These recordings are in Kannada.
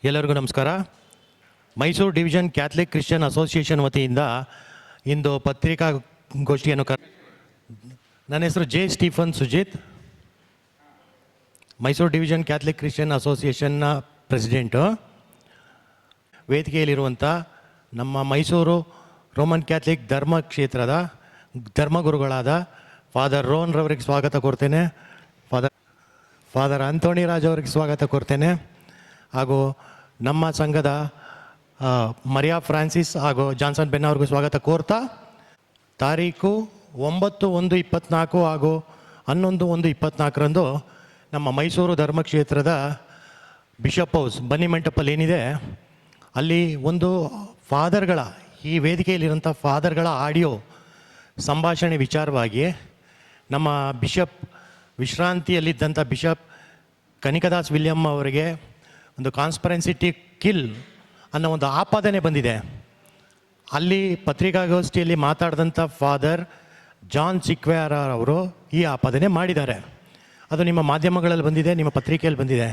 ಎಲ್ಲರಿಗೂ ನಮಸ್ಕಾರ. Mysuru division Catholic Christian association ವತಿಯಿಂದ ಇಂದು ಪತ್ರಿಕಾಗೋಷ್ಠಿಯನ್ನು ನನ್ನ ಹೆಸರು J Stephen Sujith, Mysuru division Catholic Christian ಅಸೋಸಿಯೇಷನ್ನ ಪ್ರೆಸಿಡೆಂಟು. ವೇದಿಕೆಯಲ್ಲಿರುವಂಥ ನಮ್ಮ ಮೈಸೂರು ರೋಮನ್ ಕ್ಯಾಥಲಿಕ್ ಧರ್ಮ ಕ್ಷೇತ್ರದ ಧರ್ಮಗುರುಗಳಾದ ಫಾದರ್ ರೋಹನ್ ರವರಿಗೆ ಸ್ವಾಗತ ಕೋರ್ತೇನೆ. ಫಾದರ್ ಆಂಥೋನಿ ರಾಜ್ ಅವರಿಗೆ ಸ್ವಾಗತ ಕೋರ್ತೇನೆ. ಹಾಗೂ ನಮ್ಮ ಸಂಘದ ಮರಿಯಾ ಫ್ರಾನ್ಸಿಸ್ ಹಾಗೂ ಜಾನ್ಸನ್ ಬೆನ್ ಅವ್ರಿಗೂ ಸ್ವಾಗತ ಕೋರ್ತಾ, ತಾರೀಕು 9/1/24 ಹಾಗೂ 11/1/24ರಂದು ನಮ್ಮ ಮೈಸೂರು ಧರ್ಮಕ್ಷೇತ್ರದ ಬಿಷಪ್ ಹೌಸ್ ಬನ್ನಿಮಂಟಪಲ್ಲಿ ಏನಿದೆ ಅಲ್ಲಿ ಒಂದು ಫಾದರ್ಗಳ, ಈ ವೇದಿಕೆಯಲ್ಲಿರೋಂಥ ಫಾದರ್ಗಳ ಆಡಿಯೋ ಸಂಭಾಷಣೆ ವಿಚಾರವಾಗಿ ನಮ್ಮ ಬಿಷಪ್ ವಿಶ್ರಾಂತಿಯಲ್ಲಿದ್ದಂಥ ಬಿಷಪ್ ಕನಿಕದಾಸ್ ವಿಲಿಯಮ್ ಅವರಿಗೆ ಒಂದು ಕಾನ್ಸ್ಪರೆನ್ಸಿಟಿ ಕಿಲ್ ಅನ್ನೋ ಒಂದು ಆಪಾದನೆ ಬಂದಿದೆ. ಅಲ್ಲಿ ಪತ್ರಿಕಾಗೋಷ್ಠಿಯಲ್ಲಿ ಮಾತಾಡಿದಂಥ ಫಾದರ್ ಜಾನ್ ಚಿಕ್ವೇರ ಅವರು ಈ ಆಪಾದನೆ ಮಾಡಿದ್ದಾರೆ. ಅದು ನಿಮ್ಮ ಮಾಧ್ಯಮಗಳಲ್ಲಿ ಬಂದಿದೆ, ನಿಮ್ಮ ಪತ್ರಿಕೆಯಲ್ಲಿ ಬಂದಿದೆ.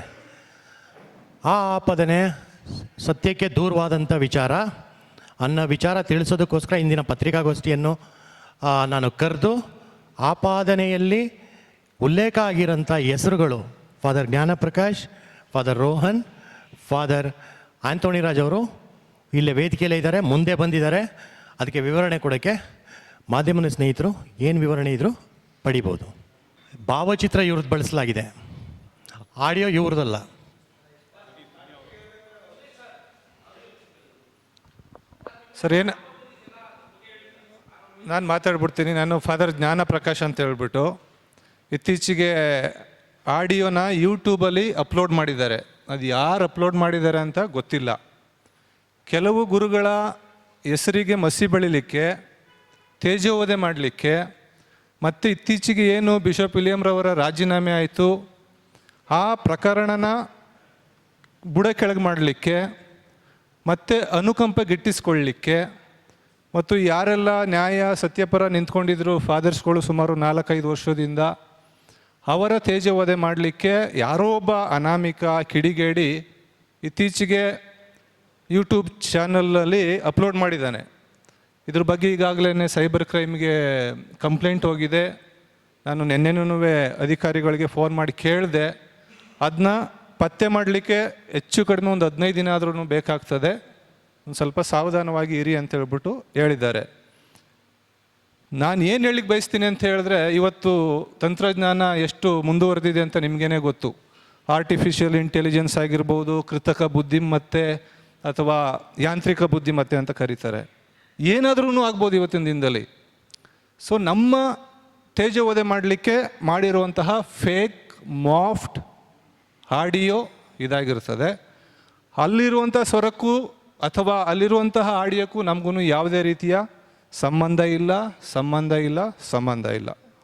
ಆ ಆಪಾದನೆ ಸತ್ಯಕ್ಕೆ ದೂರವಾದಂಥ ವಿಚಾರ ಅನ್ನೋ ವಿಚಾರ ತಿಳಿಸೋದಕ್ಕೋಸ್ಕರ ಇಂದಿನ ಪತ್ರಿಕಾಗೋಷ್ಠಿಯನ್ನು ನಾನು ಕರೆದು, ಆಪಾದನೆಯಲ್ಲಿ ಉಲ್ಲೇಖ ಆಗಿರೋಂಥ ಹೆಸರುಗಳು father Jnanaprakash, father Rohan, father Anthony Raj ಅವರು ಇಲ್ಲೇ ವೇದಿಕೆಯಲ್ಲೇ ಇದ್ದಾರೆ, ಮುಂದೆ ಬಂದಿದ್ದಾರೆ. ಅದಕ್ಕೆ ವಿವರಣೆ ಕೊಡೋಕ್ಕೆ ಮಾಧ್ಯಮದ ಸ್ನೇಹಿತರು ಏನು ವಿವರಣೆ ಇದ್ದರೂ ಪಡಿಬೋದು. ಭಾವಚಿತ್ರ ಇವ್ರದ್ದು ಬಳಸಲಾಗಿದೆ, ಆಡಿಯೋ ಇವ್ರದಲ್ಲ. ಸರ್, ನಾನು ಮಾತಾಡ್ಬಿಡ್ತೀನಿ. ನಾನು ಫಾದರ್ ಜ್ಞಾನಪ್ರಕಾಶ್ ಅಂತ ಹೇಳ್ಬಿಟ್ಟು ಇತ್ತೀಚೆಗೆ ಆಡಿಯೋನ ಯೂಟ್ಯೂಬಲ್ಲಿ ಅಪ್ಲೋಡ್ ಮಾಡಿದ್ದಾರೆ. ಅದು ಯಾರು ಅಪ್ಲೋಡ್ ಮಾಡಿದ್ದಾರೆ ಅಂತ ಗೊತ್ತಿಲ್ಲ. ಕೆಲವು ಗುರುಗಳ ಹೆಸರಿಗೆ ಮಸಿ ಬೆಳಿಲಿಕ್ಕೆ, ತೇಜೋವಧೆ ಮಾಡಲಿಕ್ಕೆ, ಮತ್ತು ಇತ್ತೀಚೆಗೆ ಏನು ಬಿಷಪ್ ವಿಲಿಯಮ್ರವರ ರಾಜೀನಾಮೆ ಆಯಿತು ಆ ಪ್ರಕರಣನ ಬುಡ ಕೆಳಗೆ ಮಾಡಲಿಕ್ಕೆ, ಮತ್ತು ಅನುಕಂಪ ಗಿಟ್ಟಿಸ್ಕೊಳ್ಳಲಿಕ್ಕೆ, ಮತ್ತು ಯಾರೆಲ್ಲ ನ್ಯಾಯ ಸತ್ಯಪರ ನಿಂತ್ಕೊಂಡಿದ್ರು ಫಾದರ್ಸ್ಗಳು ಸುಮಾರು 4-5 ವರ್ಷದಿಂದ, ಅವರ ತೇಜೋವಧೆ ಮಾಡಲಿಕ್ಕೆ ಯಾರೋ ಒಬ್ಬ ಅನಾಮಿಕ ಕಿಡಿಗೇಡಿ ಇತ್ತೀಚೆಗೆ ಯೂಟ್ಯೂಬ್ ಚಾನಲಲ್ಲಿ ಅಪ್ಲೋಡ್ ಮಾಡಿದ್ದಾನೆ. ಇದ್ರ ಬಗ್ಗೆ ಈಗಾಗಲೇ ಸೈಬರ್ ಕ್ರೈಮ್ಗೆ ಕಂಪ್ಲೇಂಟ್ ಹೋಗಿದೆ. ನಾನು ನಿನ್ನೆನೂ ಅಧಿಕಾರಿಗಳಿಗೆ ಫೋನ್ ಮಾಡಿ ಕೇಳಿದೆ. ಅದನ್ನ ಪತ್ತೆ ಮಾಡಲಿಕ್ಕೆ ಹೆಚ್ಚು ಕಡಿಮೆ ಒಂದು 15 ದಿನ ಆದ್ರೂ ಬೇಕಾಗ್ತದೆ, ಒಂದು ಸ್ವಲ್ಪ ಸಾವಧಾನವಾಗಿ ಇರಿ ಅಂತ ಹೇಳ್ಬಿಟ್ಟು ಹೇಳಿದ್ದಾರೆ. ನಾನು ಏನು ಹೇಳಿಕ್ಕೆ ಬಯಸ್ತೀನಿ ಅಂತ ಹೇಳಿದ್ರೆ, ಇವತ್ತು ತಂತ್ರಜ್ಞಾನ ಎಷ್ಟು ಮುಂದುವರೆದಿದೆ ಅಂತ ನಿಮಗೇನೆ ಗೊತ್ತು. ಆರ್ಟಿಫಿಷಿಯಲ್ ಇಂಟೆಲಿಜೆನ್ಸ್ ಆಗಿರ್ಬೋದು, ಕೃತಕ ಬುದ್ಧಿಮತ್ತೆ ಅಥವಾ ಯಾಂತ್ರಿಕ ಬುದ್ಧಿಮತ್ತೆ ಅಂತ ಕರೀತಾರೆ. ಏನಾದ್ರೂ ಆಗ್ಬೋದು ಇವತ್ತಿನ ದಿನದಲ್ಲಿ. ಸೊ ನಮ್ಮ ತೇಜೋವಧೆ ಮಾಡಲಿಕ್ಕೆ ಮಾಡಿರುವಂತಹ ಫೇಕ್ ಮಾಫ್ಟ್ ಆಡಿಯೋ ಇದಾಗಿರ್ತದೆ. ಅಲ್ಲಿರುವಂಥ ಸ್ವರಕ್ಕೂ ಅಥವಾ ಅಲ್ಲಿರುವಂತಹ ಆಡಿಯೋಕ್ಕೂ ನಮಗೂ ಯಾವುದೇ ರೀತಿಯ ಸಂಬಂಧ ಇಲ್ಲ.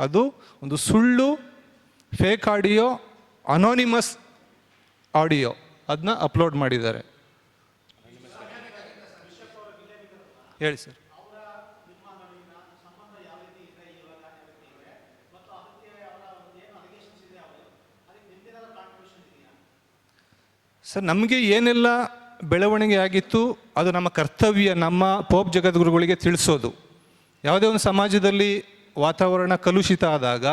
ಅದು ಒಂದು ಸುಳ್ಳು ಫೇಕ್ ಆಡಿಯೋ, ಅನಾನಿಮಸ್ ಆಡಿಯೋ, ಅದನ್ನ ಅಪ್ಲೋಡ್ ಮಾಡಿದ್ದಾರೆ. ಹೇಳಿ ಸರ್. ಸರ್, ನಮಗೆ ಏನೆಲ್ಲ ಬೆಳವಣಿಗೆ ಆಗಿತ್ತು ಅದು ನಮ್ಮ ಕರ್ತವ್ಯ, ನಮ್ಮ ಪೋಪ್ ಜಗದ್ಗುರುಗಳಿಗೆ ತಿಳಿಸೋದು. ಯಾವುದೇ ಒಂದು ಸಮಾಜದಲ್ಲಿ ವಾತಾವರಣ ಕಲುಷಿತ ಆದಾಗ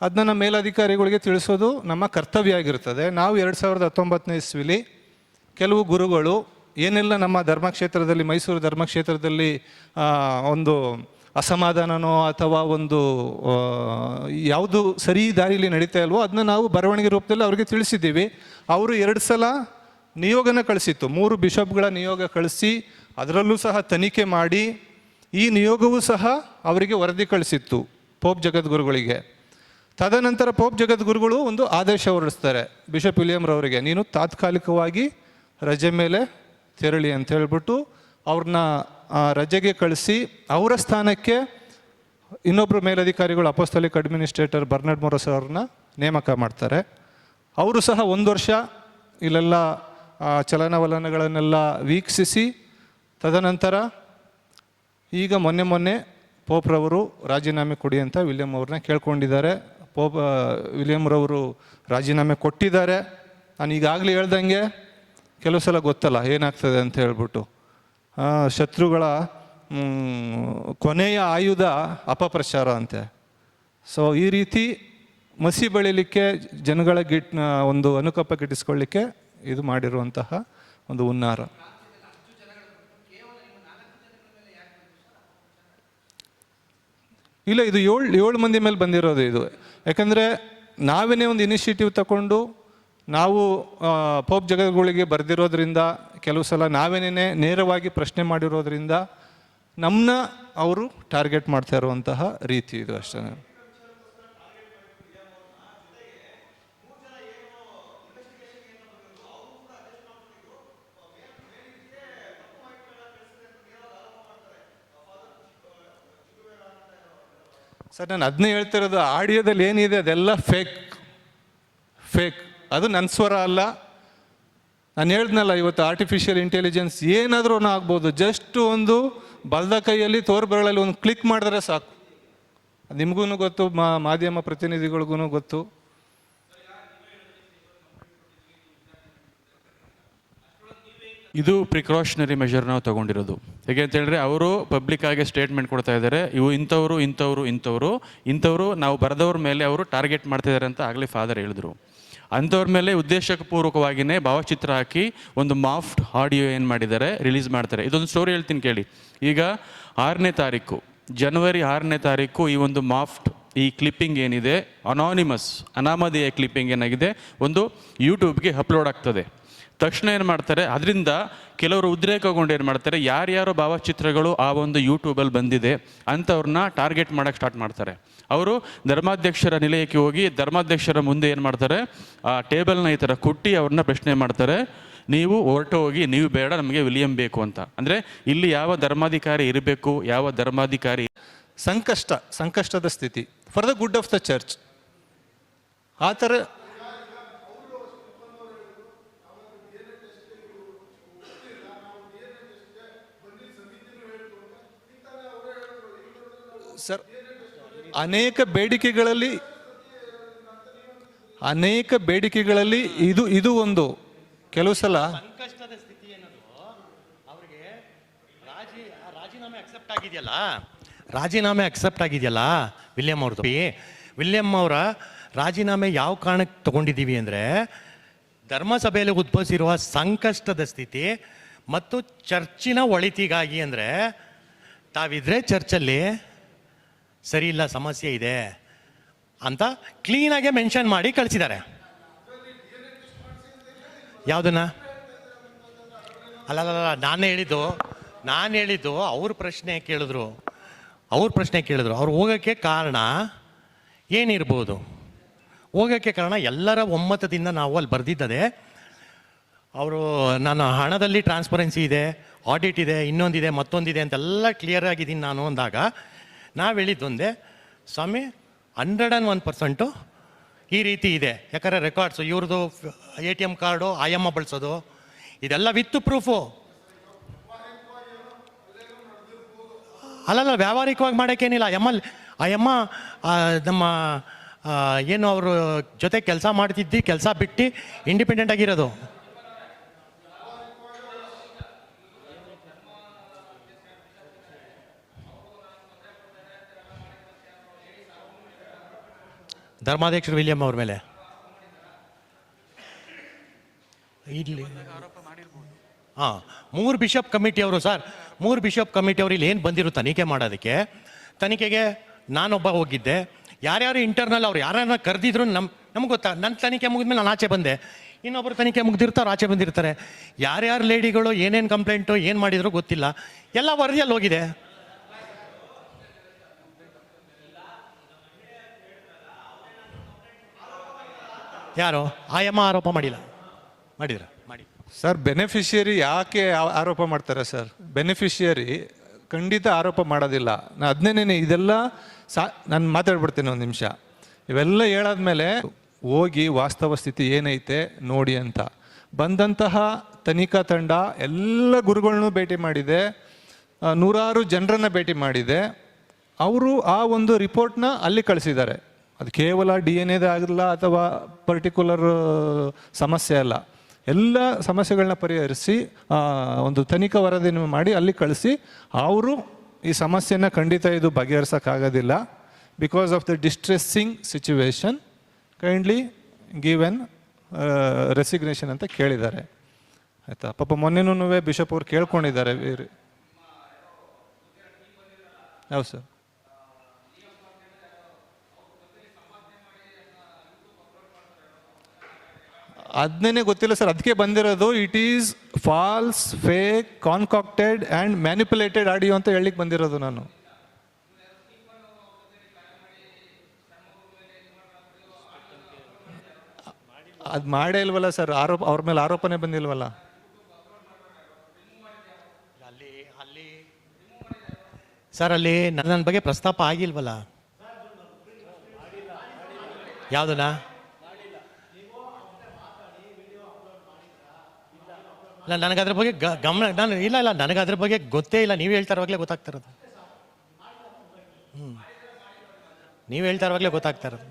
ಅದನ್ನ ನಮ್ಮ ಮೇಲಧಿಕಾರಿಗಳಿಗೆ ತಿಳಿಸೋದು ನಮ್ಮ ಕರ್ತವ್ಯ ಆಗಿರ್ತದೆ. ನಾವು 2019ನೇ ಇಸ್ವಿಲಿ ಕೆಲವು ಗುರುಗಳು ಏನೆಲ್ಲ ನಮ್ಮ ಧರ್ಮಕ್ಷೇತ್ರದಲ್ಲಿ, ಮೈಸೂರು ಧರ್ಮಕ್ಷೇತ್ರದಲ್ಲಿ ಒಂದು ಅಸಮಾಧಾನನೋ ಅಥವಾ ಒಂದು ಯಾವುದು ಸರಿ ದಾರಿಯಲ್ಲಿ ನಡೀತಾ ಇಲ್ವೋ ಅದನ್ನ ನಾವು ಬರವಣಿಗೆ ರೂಪದಲ್ಲಿ ಅವರಿಗೆ ತಿಳಿಸಿದ್ದೀವಿ. ಅವರು 2 ಸಲ ನಿಯೋಗನ ಕಳಿಸಿತ್ತು, 3 ಬಿಷಪ್ಗಳ ನಿಯೋಗ ಕಳಿಸಿ ಅದರಲ್ಲೂ ಸಹ ತನಿಖೆ ಮಾಡಿ ಈ ನಿಯೋಗವೂ ಸಹ ಅವರಿಗೆ ವರದಿ ಕಳಿಸಿತ್ತು ಪೋಪ್ ಜಗದ್ಗುರುಗಳಿಗೆ. ತದನಂತರ ಪೋಪ್ ಜಗದ್ಗುರುಗಳು ಒಂದು ಆದೇಶ ಹೊರಡಿಸ್ತಾರೆ ಬಿಷಪ್ ವಿಲಿಯಮ್ರವರಿಗೆ, ನೀನು ತಾತ್ಕಾಲಿಕವಾಗಿ ರಜೆ ಮೇಲೆ ತೆರಳಿ ಅಂತ ಹೇಳ್ಬಿಟ್ಟು ಅವ್ರನ್ನ ರಜೆಗೆ ಕಳಿಸಿ ಅವರ ಸ್ಥಾನಕ್ಕೆ ಇನ್ನೊಬ್ಬರು ಮೇಲಧಿಕಾರಿಗಳು ಅಪೊಸ್ತಲಿಕ್ ಅಡ್ಮಿನಿಸ್ಟ್ರೇಟರ್ ಬರ್ನಾರ್ಡ್ ಮೊರಸ್ ಅವ್ರನ್ನ ನೇಮಕ ಮಾಡ್ತಾರೆ. ಅವರು ಸಹ 1 ವರ್ಷ ಇಲ್ಲೆಲ್ಲ ಚಲನವಲನಗಳನ್ನೆಲ್ಲ ವೀಕ್ಷಿಸಿ ತದನಂತರ ಈಗ ಮೊನ್ನೆ ಪೋಪ್ರವರು ರಾಜೀನಾಮೆ ಕೊಡಿ ಅಂತ ವಿಲಿಯಮ್ ಅವ್ರನ್ನ ಕೇಳ್ಕೊಂಡಿದ್ದಾರೆ. ವಿಲಿಯಮ್ರವರು ರಾಜೀನಾಮೆ ಕೊಟ್ಟಿದ್ದಾರೆ. ನಾನು ಈಗಾಗಲೇ ಹೇಳ್ದಂಗೆ ಕೆಲವು ಸಲ ಗೊತ್ತಲ್ಲ ಏನಾಗ್ತದೆ ಅಂತ ಹೇಳ್ಬಿಟ್ಟು. ಶತ್ರುಗಳ ಕೊನೆಯ ಆಯುಧ ಅಪಪ್ರಚಾರ ಅಂತೆ. ಸೊ ಈ ರೀತಿ ಮಸಿ ಬೆಳಿಲಿಕ್ಕೆ ಜನಗಳ ಒಂದು ಅನುಕಂಪ ಗಿಟ್ಟಿಸ್ಕೊಳ್ಳಿಕ್ಕೆ ಇದು ಮಾಡಿರುವಂತಹ ಒಂದು ಹುನ್ನಾರ. ಇಲ್ಲ, ಇದು ಏಳು ಮಂದಿ ಮೇಲೆ ಬಂದಿರೋದು ಇದು. ಯಾಕಂದರೆ ನಾವೇನೇ ಒಂದು ಇನಿಷಿಯೇಟಿವ್ ತಗೊಂಡು ನಾವು ಪೋಪ್ ಜಗಗಳಿಗೆ ಬರೆದಿರೋದ್ರಿಂದ, ಕೆಲವು ಸಲ ನಾವೇನೇ ನೇರವಾಗಿ ಪ್ರಶ್ನೆ ಮಾಡಿರೋದ್ರಿಂದ ನಮ್ಮನ್ನ ಅವರು ಟಾರ್ಗೆಟ್ ಮಾಡ್ತಾ ಇರುವಂತಹ ರೀತಿ ಇದು ಅಷ್ಟೇ. ಸರ್, ನಾನು ಅದನ್ನೇ ಹೇಳ್ತಿರೋದು, ಆಡಿಯೋದಲ್ಲಿ ಏನಿದೆ ಅದೆಲ್ಲ ಫೇಕ್. ಅದು ನನ್ನ ಸ್ವರ ಅಲ್ಲ. ನಾನು ಹೇಳ್ದನಲ್ಲ, ಇವತ್ತು ಆರ್ಟಿಫಿಷಿಯಲ್ ಇಂಟೆಲಿಜೆನ್ಸ್ ಏನಾದರೂ ಆಗ್ಬೋದು. ಜಸ್ಟ್ ಒಂದು ಬಲ್ದ ಕೈಯಲ್ಲಿ ತೋರ್ಬೆರಳಲ್ಲಿ ಒಂದು ಕ್ಲಿಕ್ ಮಾಡಿದ್ರೆ ಸಾಕು. ನಿಮಗೂ ಗೊತ್ತು, ಮಾಧ್ಯಮ ಪ್ರತಿನಿಧಿಗಳಿಗೂ ಗೊತ್ತು. ಇದು ಪ್ರಿಕಾಷನರಿ ಮೆಷರ್ ನಾವು ತೊಗೊಂಡಿರೋದು. ಹೇಗೆ ಅಂತ ಹೇಳಿದ್ರೆ, ಅವರು ಪಬ್ಲಿಕ್ ಆಗಿ ಸ್ಟೇಟ್ಮೆಂಟ್ ಕೊಡ್ತಾ ಇದ್ದಾರೆ, ಇವು ಇಂಥವರು ನಾವು ಬರೆದವ್ರ ಮೇಲೆ ಅವರು ಟಾರ್ಗೆಟ್ ಮಾಡ್ತಿದ್ದಾರೆ ಅಂತ ಆಗಲೇ ಫಾದರ್ ಹೇಳಿದ್ರು. ಅಂಥವ್ರ ಮೇಲೆ ಉದ್ದೇಶಪೂರ್ವಕವಾಗಿಯೇ ಭಾವಚಿತ್ರ ಹಾಕಿ ಒಂದು ಮಾಫ್ಟ್ ಆಡಿಯೋ ಏನು ಮಾಡಿದ್ದಾರೆ ರಿಲೀಸ್ ಮಾಡ್ತಾರೆ. ಇದೊಂದು ಸ್ಟೋರಿ ಹೇಳ್ತೀನಿ ಕೇಳಿ. ಈಗ ಜನವರಿ 6ನೇ ತಾರೀಕು ಈ ಒಂದು ಮಾಫ್ಟ್, ಈ ಕ್ಲಿಪ್ಪಿಂಗ್ ಏನಿದೆ, ಅನಾಮಧೇಯ ಕ್ಲಿಪ್ಪಿಂಗ್ ಏನಾಗಿದೆ, ಒಂದು ಯೂಟ್ಯೂಬ್ಗೆ ಅಪ್ಲೋಡ್ ಆಗ್ತದೆ. ತಕ್ಷಣ ಏನು ಮಾಡ್ತಾರೆ, ಅದರಿಂದ ಕೆಲವರು ಉದ್ರೇಕಗೊಂಡು ಏನು ಮಾಡ್ತಾರೆ, ಯಾರ್ಯಾರೋ ಭಾವಚಿತ್ರಗಳು ಆ ಒಂದು ಯೂಟ್ಯೂಬಲ್ಲಿ ಬಂದಿದೆ ಅಂಥವ್ರನ್ನ ಟಾರ್ಗೆಟ್ ಮಾಡೋಕ್ಕೆ ಸ್ಟಾರ್ಟ್ ಮಾಡ್ತಾರೆ. ಅವರು ಧರ್ಮಾಧ್ಯಕ್ಷರ ನಿಲಯಕ್ಕೆ ಹೋಗಿ ಧರ್ಮಾಧ್ಯಕ್ಷರ ಮುಂದೆ ಏನು ಮಾಡ್ತಾರೆ, ಆ ಟೇಬಲ್ನ ಈ ಥರ ಕುಟ್ಟಿ ಅವ್ರನ್ನ ಪ್ರಶ್ನೆ ಮಾಡ್ತಾರೆ, ನೀವು ಹೊರಟು ಹೋಗಿ, ನೀವು ಬೇಡ, ನಮಗೆ ವಿಲಿಯಂ ಬೇಕು ಅಂತ. ಅಂದರೆ ಇಲ್ಲಿ ಯಾವ ಧರ್ಮಾಧಿಕಾರಿ ಇರಬೇಕು, ಯಾವ ಧರ್ಮಾಧಿಕಾರಿ ಸಂಕಷ್ಟದ ಸ್ಥಿತಿ for the good of the church. ಆ ಥರ ಸರ್, ಅನೇಕ ಬೇಡಿಕೆಗಳಲ್ಲಿ ಇದು ಒಂದು. ಕೆಲವು ಸಲ ಸಂಕಷ್ಟದ ಸ್ಥಿತಿ ಅನ್ನೋದು ಅವ್ರಿಗೆ ರಾಜೀನಾಮೆ ಅಕ್ಸೆಪ್ಟ್ ಆಗಿದೆಯಲ್ಲ ವಿಲಿಯಂ ಅವರ ರಾಜೀನಾಮೆ ಯಾವ ಕಾರಣಕ್ಕೆ ತಗೊಂಡಿದ್ದೀವಿ ಅಂದರೆ, ಧರ್ಮಸಭೆಯಲ್ಲಿ ಉದ್ಭವಿಸಿರುವ ಸಂಕಷ್ಟದ ಸ್ಥಿತಿ ಮತ್ತು ಚರ್ಚಿನ ಒಳಿತಿಗಾಗಿ. ಅಂದರೆ ತಾವಿದ್ರೆ ಚರ್ಚಲ್ಲಿ ಸರಿ ಇಲ್ಲ, ಸಮಸ್ಯೆ ಇದೆ ಅಂತ ಕ್ಲೀನಾಗೆ ಮೆನ್ಷನ್ ಮಾಡಿ ಕಳಿಸಿದ್ದಾರೆ. ಯಾವುದನ್ನ? ಅಲ್ಲ, ನಾನು ಹೇಳಿದ್ದು ಅವ್ರ ಪ್ರಶ್ನೆ ಕೇಳಿದ್ರು. ಅವ್ರು ಹೋಗೋಕ್ಕೆ ಕಾರಣ ಏನಿರ್ಬೋದು? ಹೋಗೋಕ್ಕೆ ಕಾರಣ ಎಲ್ಲರ ಒಮ್ಮತದಿಂದ ನಾವು ಅಲ್ಲಿ ಬರೆದಿದ್ದದೆ. ಅವರು ನನ್ನ ಹಣದಲ್ಲಿ ಟ್ರಾನ್ಸ್ಪರೆನ್ಸಿ ಇದೆ, ಆಡಿಟ್ ಇದೆ, ಇನ್ನೊಂದಿದೆ, ಮತ್ತೊಂದಿದೆ ಅಂತೆಲ್ಲ ಕ್ಲಿಯರ್ ಆಗಿದ್ದೀನಿ ನಾನು ಅಂದಾಗ ನಾವು ಹೇಳಿದ್ದೊಂದೇ, ಸ್ವಾಮಿ 101% ಈ ರೀತಿ ಇದೆ. ಯಾಕಂದರೆ ರೆಕಾರ್ಡ್ಸು ಇವ್ರದ್ದು ATM ಕಾರ್ಡು ಆಯಮ್ಮ ಬಳಸೋದು ಇದೆಲ್ಲ ವಿತ್ ಪ್ರೂಫು. ಅಲ್ಲಲ್ಲ, ವ್ಯಾವಹಾರಿಕವಾಗಿ ಮಾಡೋಕ್ಕೇನಿಲ್ಲ. ಆಯಮ್ಮ ನಮ್ಮ ಏನು ಅವರು ಜೊತೆ ಕೆಲಸ ಬಿಟ್ಟು ಇಂಡಿಪೆಂಡೆಂಟ್ ಆಗಿರೋದು. ಧರ್ಮಾಧ್ಯಕ್ಷರು ವಿಲಿಯಂ ಅವ್ರ ಮೇಲೆ ಇಲ್ಲಿ 3 ಬಿಷಪ್ ಕಮಿಟಿಯವರು ಸರ್, 3 ಬಿಷಪ್ ಕಮಿಟಿಯವರು ಇಲ್ಲಿ ಏನು ಬಂದಿರೋ ತನಿಖೆ ಮಾಡೋದಕ್ಕೆ. ತನಿಖೆಗೆ ನಾನೊಬ್ಬ ಹೋಗಿದ್ದೆ. ಯಾರ್ಯಾರು ಇಂಟರ್ನಲ್ ಅವ್ರು ಯಾರನ್ನ ಕರೆದಿದ್ರು ನಮ್ಗೆ ಗೊತ್ತಾ. ನನ್ನ ತನಿಖೆ ಮುಗಿದ್ಮೇಲೆ ನಾನು ಆಚೆ ಬಂದೆ, ಇನ್ನೊಬ್ಬರು ತನಿಖೆ ಮುಗ್ದಿರ್ತಾರೆ, ಆಚೆ ಬಂದಿರ್ತಾರೆ. ಯಾರ್ಯಾರು ಲೇಡಿಗಳು ಏನೇನು ಕಂಪ್ಲೇಂಟು ಏನು ಮಾಡಿದ್ರು ಗೊತ್ತಿಲ್ಲ, ಎಲ್ಲ ವರದಿಯಲ್ಲಿ ಹೋಗಿದೆ. ಯಾರು ಆಯಮ್ಮ ಆರೋಪ ಮಾಡಿಲ್ಲ? ಮಾಡಿ ಸರ್, ಬೆನಿಫಿಷಿಯರಿ ಯಾಕೆ ಆರೋಪ ಮಾಡ್ತಾರೆ ಸರ್? ಬೆನಿಫಿಷಿಯರಿ ಖಂಡಿತ ಆರೋಪ ಮಾಡೋದಿಲ್ಲ. ಅದನ್ನೇ ಇದೆಲ್ಲ ನಾನು ಮಾತಾಡ್ಬಿಡ್ತೀನಿ ಒಂದು ನಿಮಿಷ. ಇವೆಲ್ಲ ಹೇಳಾದ್ಮೇಲೆ ಹೋಗಿ ವಾಸ್ತವ ಸ್ಥಿತಿ ಏನೈತೆ ನೋಡಿ ಅಂತ ಬಂದಂತಹ ತನಿಖಾ ತಂಡ ಎಲ್ಲ ಗುರುಗಳನ್ನೂ ಭೇಟಿ ಮಾಡಿದೆ, ನೂರಾರು ಜನರನ್ನು ಭೇಟಿ ಮಾಡಿದೆ. ಅವರು ಆ ಒಂದು ರಿಪೋರ್ಟ್ನ ಅಲ್ಲಿ ಕಳಿಸಿದ್ದಾರೆ. ಅದು ಕೇವಲ DNA ಆಗಲ್ಲ ಅಥವಾ ಪರ್ಟಿಕ್ಯುಲರ್ ಸಮಸ್ಯೆ ಅಲ್ಲ. ಎಲ್ಲ ಸಮಸ್ಯೆಗಳನ್ನ ಪರಿಹರಿಸಿ ಒಂದು ತನಿಖಾ ವರದಿಯನ್ನು ಮಾಡಿ ಅಲ್ಲಿ ಕಳಿಸಿ ಅವರು ಈ ಸಮಸ್ಯೆನ ಖಂಡಿತ ಇದು ಬಗೆಹರಿಸೋಕ್ಕಾಗೋದಿಲ್ಲ, because of the distressing situation kindly give an resignation ಅಂತ ಕೇಳಿದ್ದಾರೆ. ಆಯಿತಾ? ಪಾಪ ಮೊನ್ನೆನೂ ಬಿಷಪ್ ಅವ್ರು ಕೇಳ್ಕೊಂಡಿದ್ದಾರೆ. ಹೌದು ಸರ್. ಅದನ್ನೇ ಗೊತ್ತಿಲ್ಲ ಸರ್, ಅದಕ್ಕೆ ಬಂದಿರೋದು it is false, fake, concocted and manipulated audio ಅಂತ ಹೇಳಿಕ್ಕೆ ಬಂದಿರೋದು ನಾನು. ಅದು ಮಾಡೇ ಇಲ್ವಲ್ಲ ಸರ್, ಅವ್ರ ಮೇಲೆ ಆರೋಪನೇ ಬಂದಿಲ್ವಲ್ಲ. ಸರ್ ಅಲ್ಲಿ ನನ್ನ ಬಗ್ಗೆ ಪ್ರಸ್ತಾಪ ಆಗಿಲ್ವಲ್ಲ. ಯಾವುದನ್ನ? ಇಲ್ಲ, ನನಗೆ ಅದ್ರ ಬಗ್ಗೆ ಗಮನ ಇಲ್ಲ ನನಗೆ ಅದ್ರ ಬಗ್ಗೆ ಗೊತ್ತೇ ಇಲ್ಲ. ನೀವು ಹೇಳ್ತಾ ಇರುವಾಗಲೇ ಗೊತ್ತಾಗ್ತಾ ಇರೋದು. ನೀವು ಹೇಳ್ತಾ ಇರುವಾಗಲೇ ಗೊತ್ತಾಗ್ತಾ ಇರೋದು.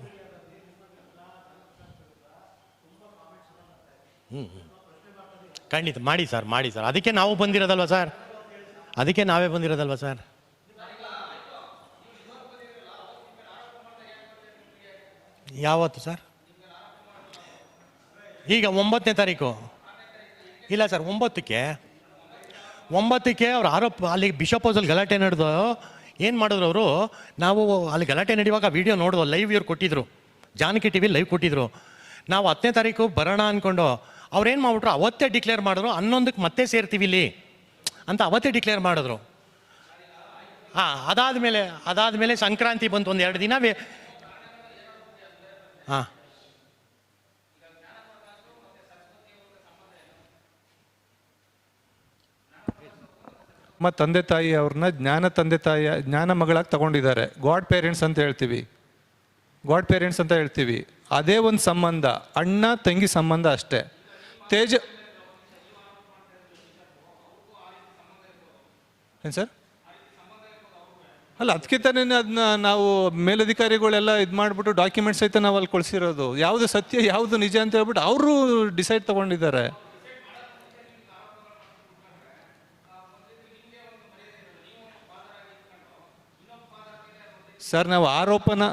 ಖಂಡಿತ ಮಾಡಿ ಸರ್. ಅದಕ್ಕೆ ನಾವು ಬಂದಿರೋದಲ್ವ ಸರ್, ಅದಕ್ಕೆ ನಾವೇ ಬಂದಿರೋದಲ್ವ ಸರ್. ಯಾವತ್ತು ಸರ್? ಈಗ 9ನೇ ತಾರೀಕು. ಇಲ್ಲ ಸರ್, 9ಕ್ಕೆ ಅವ್ರ ಆರೋಪ ಅಲ್ಲಿ ಬಿಷಪ್ ಹೌಸಲ್ಲಿ ಗಲಾಟೆ ನಡೆದು ಏನು ಮಾಡಿದ್ರು ಅವರು, ನಾವು ಅಲ್ಲಿ ಗಲಾಟೆ ನಡೆಯುವಾಗ ವಿಡಿಯೋ ನೋಡಿದ್ವು, ಲೈವ್ ಇವ್ರು ಕೊಟ್ಟಿದ್ರು, ಜಾನಕಿ ಟಿ ವಿ ಲೈವ್ ಕೊಟ್ಟಿದ್ರು. ನಾವು 10ನೇ ತಾರೀಕು ಬರೋಣ ಅಂದ್ಕೊಂಡು ಅವ್ರೇನು ಮಾಡ್ಬಿಟ್ರು, ಅವತ್ತೇ ಡಿಕ್ಲೇರ್ ಮಾಡಿದ್ರು 11ಕ್ಕೆ ಮತ್ತೆ ಸೇರ್ತೀವಿ ಇಲ್ಲಿ ಅಂತ ಅವತ್ತೇ ಡಿಕ್ಲೇರ್ ಮಾಡಿದ್ರು. ಅದಾದಮೇಲೆ ಸಂಕ್ರಾಂತಿ ಬಂತು, ಒಂದು 2 ದಿನ. ಹಾಂ, ನಮ್ಮ ತಂದೆ ತಾಯಿ ಅವ್ರನ್ನ ಜ್ಞಾನ ಮಗಳಾಗಿ ತಗೊಂಡಿದ್ದಾರೆ. ಗಾಡ್ ಪೇರೆಂಟ್ಸ್ ಅಂತ ಹೇಳ್ತೀವಿ. ಅದೇ ಒಂದು ಸಂಬಂಧ, ಅಣ್ಣ ತಂಗಿ ಸಂಬಂಧ ಅಷ್ಟೇ. ಏನು ಸರ್? ಅಲ್ಲ, ಅದಕ್ಕೆ ತಾನೇ ಅದನ್ನ ನಾವು ಮೇಲಧಿಕಾರಿಗಳೆಲ್ಲ ಇದು ಮಾಡಿಬಿಟ್ಟು ಡಾಕ್ಯುಮೆಂಟ್ಸ್ ಸಹಿತ ನಾವು ಅಲ್ಲಿ ಕಳಿಸಿರೋದು. ಯಾವುದು ಸತ್ಯ ಯಾವುದು ನಿಜ ಅಂತ ಹೇಳ್ಬಿಟ್ಟು ಅವರು ಡಿಸೈಡ್ ತಗೊಂಡಿದ್ದಾರೆ. ಸರ್, ನಾವು ಆರೋಪನ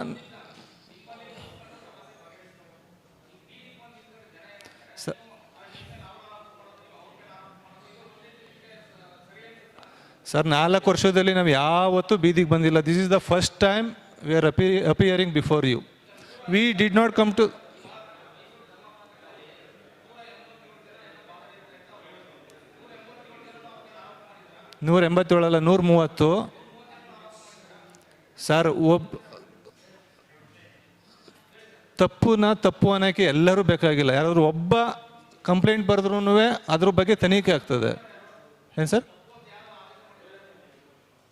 ಸರ್ 4 ವರ್ಷದಲ್ಲಿ ನಾವು ಯಾವತ್ತೂ ಬೀದಿಗೆ ಬಂದಿಲ್ಲ. This is the first time we are appearing before you. We did not come to 187 ಅಲ್ಲ, 130. ಸರ್, ತಪ್ಪು ಅನ್ನೋಕ್ಕೆ ಎಲ್ಲರೂ ಬೇಕಾಗಿಲ್ಲ. ಯಾರಾದರೂ ಒಬ್ಬ ಕಂಪ್ಲೇಂಟ್ ಬರೆದ್ರೂ ಅದ್ರ ಬಗ್ಗೆ ತನಿಖೆ ಆಗ್ತದೆ. ಏನು ಸರ್?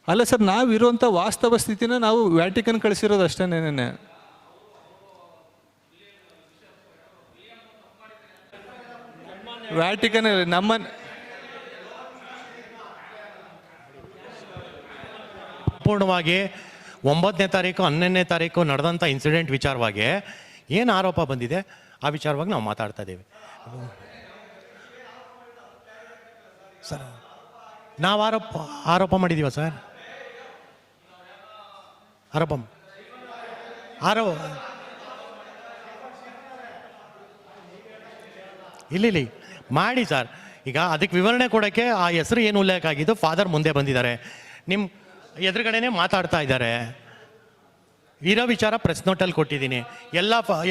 ಅಲ್ಲ ಸರ್, ನಾವಿರುವಂಥ ವಾಸ್ತವ ಸ್ಥಿತಿನ ನಾವು ವ್ಯಾಟಿಕನ್ ಕಳಿಸಿರೋದು ಅಷ್ಟೇನೇನೆ. ವ್ಯಾಟಿಕನ್ ನಮ್ಮ ಸಂಪೂರ್ಣವಾಗಿ 9ನೇ ತಾರೀಕು 11ನೇ ತಾರೀಕು ನಡೆದಂಥ ಇನ್ಸಿಡೆಂಟ್ ವಿಚಾರವಾಗಿ ಏನು ಆರೋಪ ಬಂದಿದೆ ಆ ವಿಚಾರವಾಗಿ ನಾವು ಮಾತಾಡ್ತಾ ಇದ್ದೀವಿ ಸರ್. ನಾವು ಆರೋಪ ಮಾಡಿದ್ದೀವ ಸರ್? ಇಲ್ಲಿ ಮಾಡಿ ಸರ್. ಈಗ ಅದಕ್ಕೆ ವಿವರಣೆ ಕೊಡೋಕ್ಕೆ ಆ ಹೆಸರು ಏನು ಉಲ್ಲೇಖ ಆಗಿದ್ದು, ಫಾದರ್ ಮುಂದೆ ಬಂದಿದ್ದಾರೆ, ನಿಮ್ಮ ಎದುರುಗಡೆನೆ ಮಾತಾಡ್ತಾ ಇದ್ದಾರೆ. ಇರೋ ವಿಚಾರ ಪ್ರೆಸ್ ನೋಟಲ್ಲಿ ಕೊಟ್ಟಿದ್ದೀನಿ.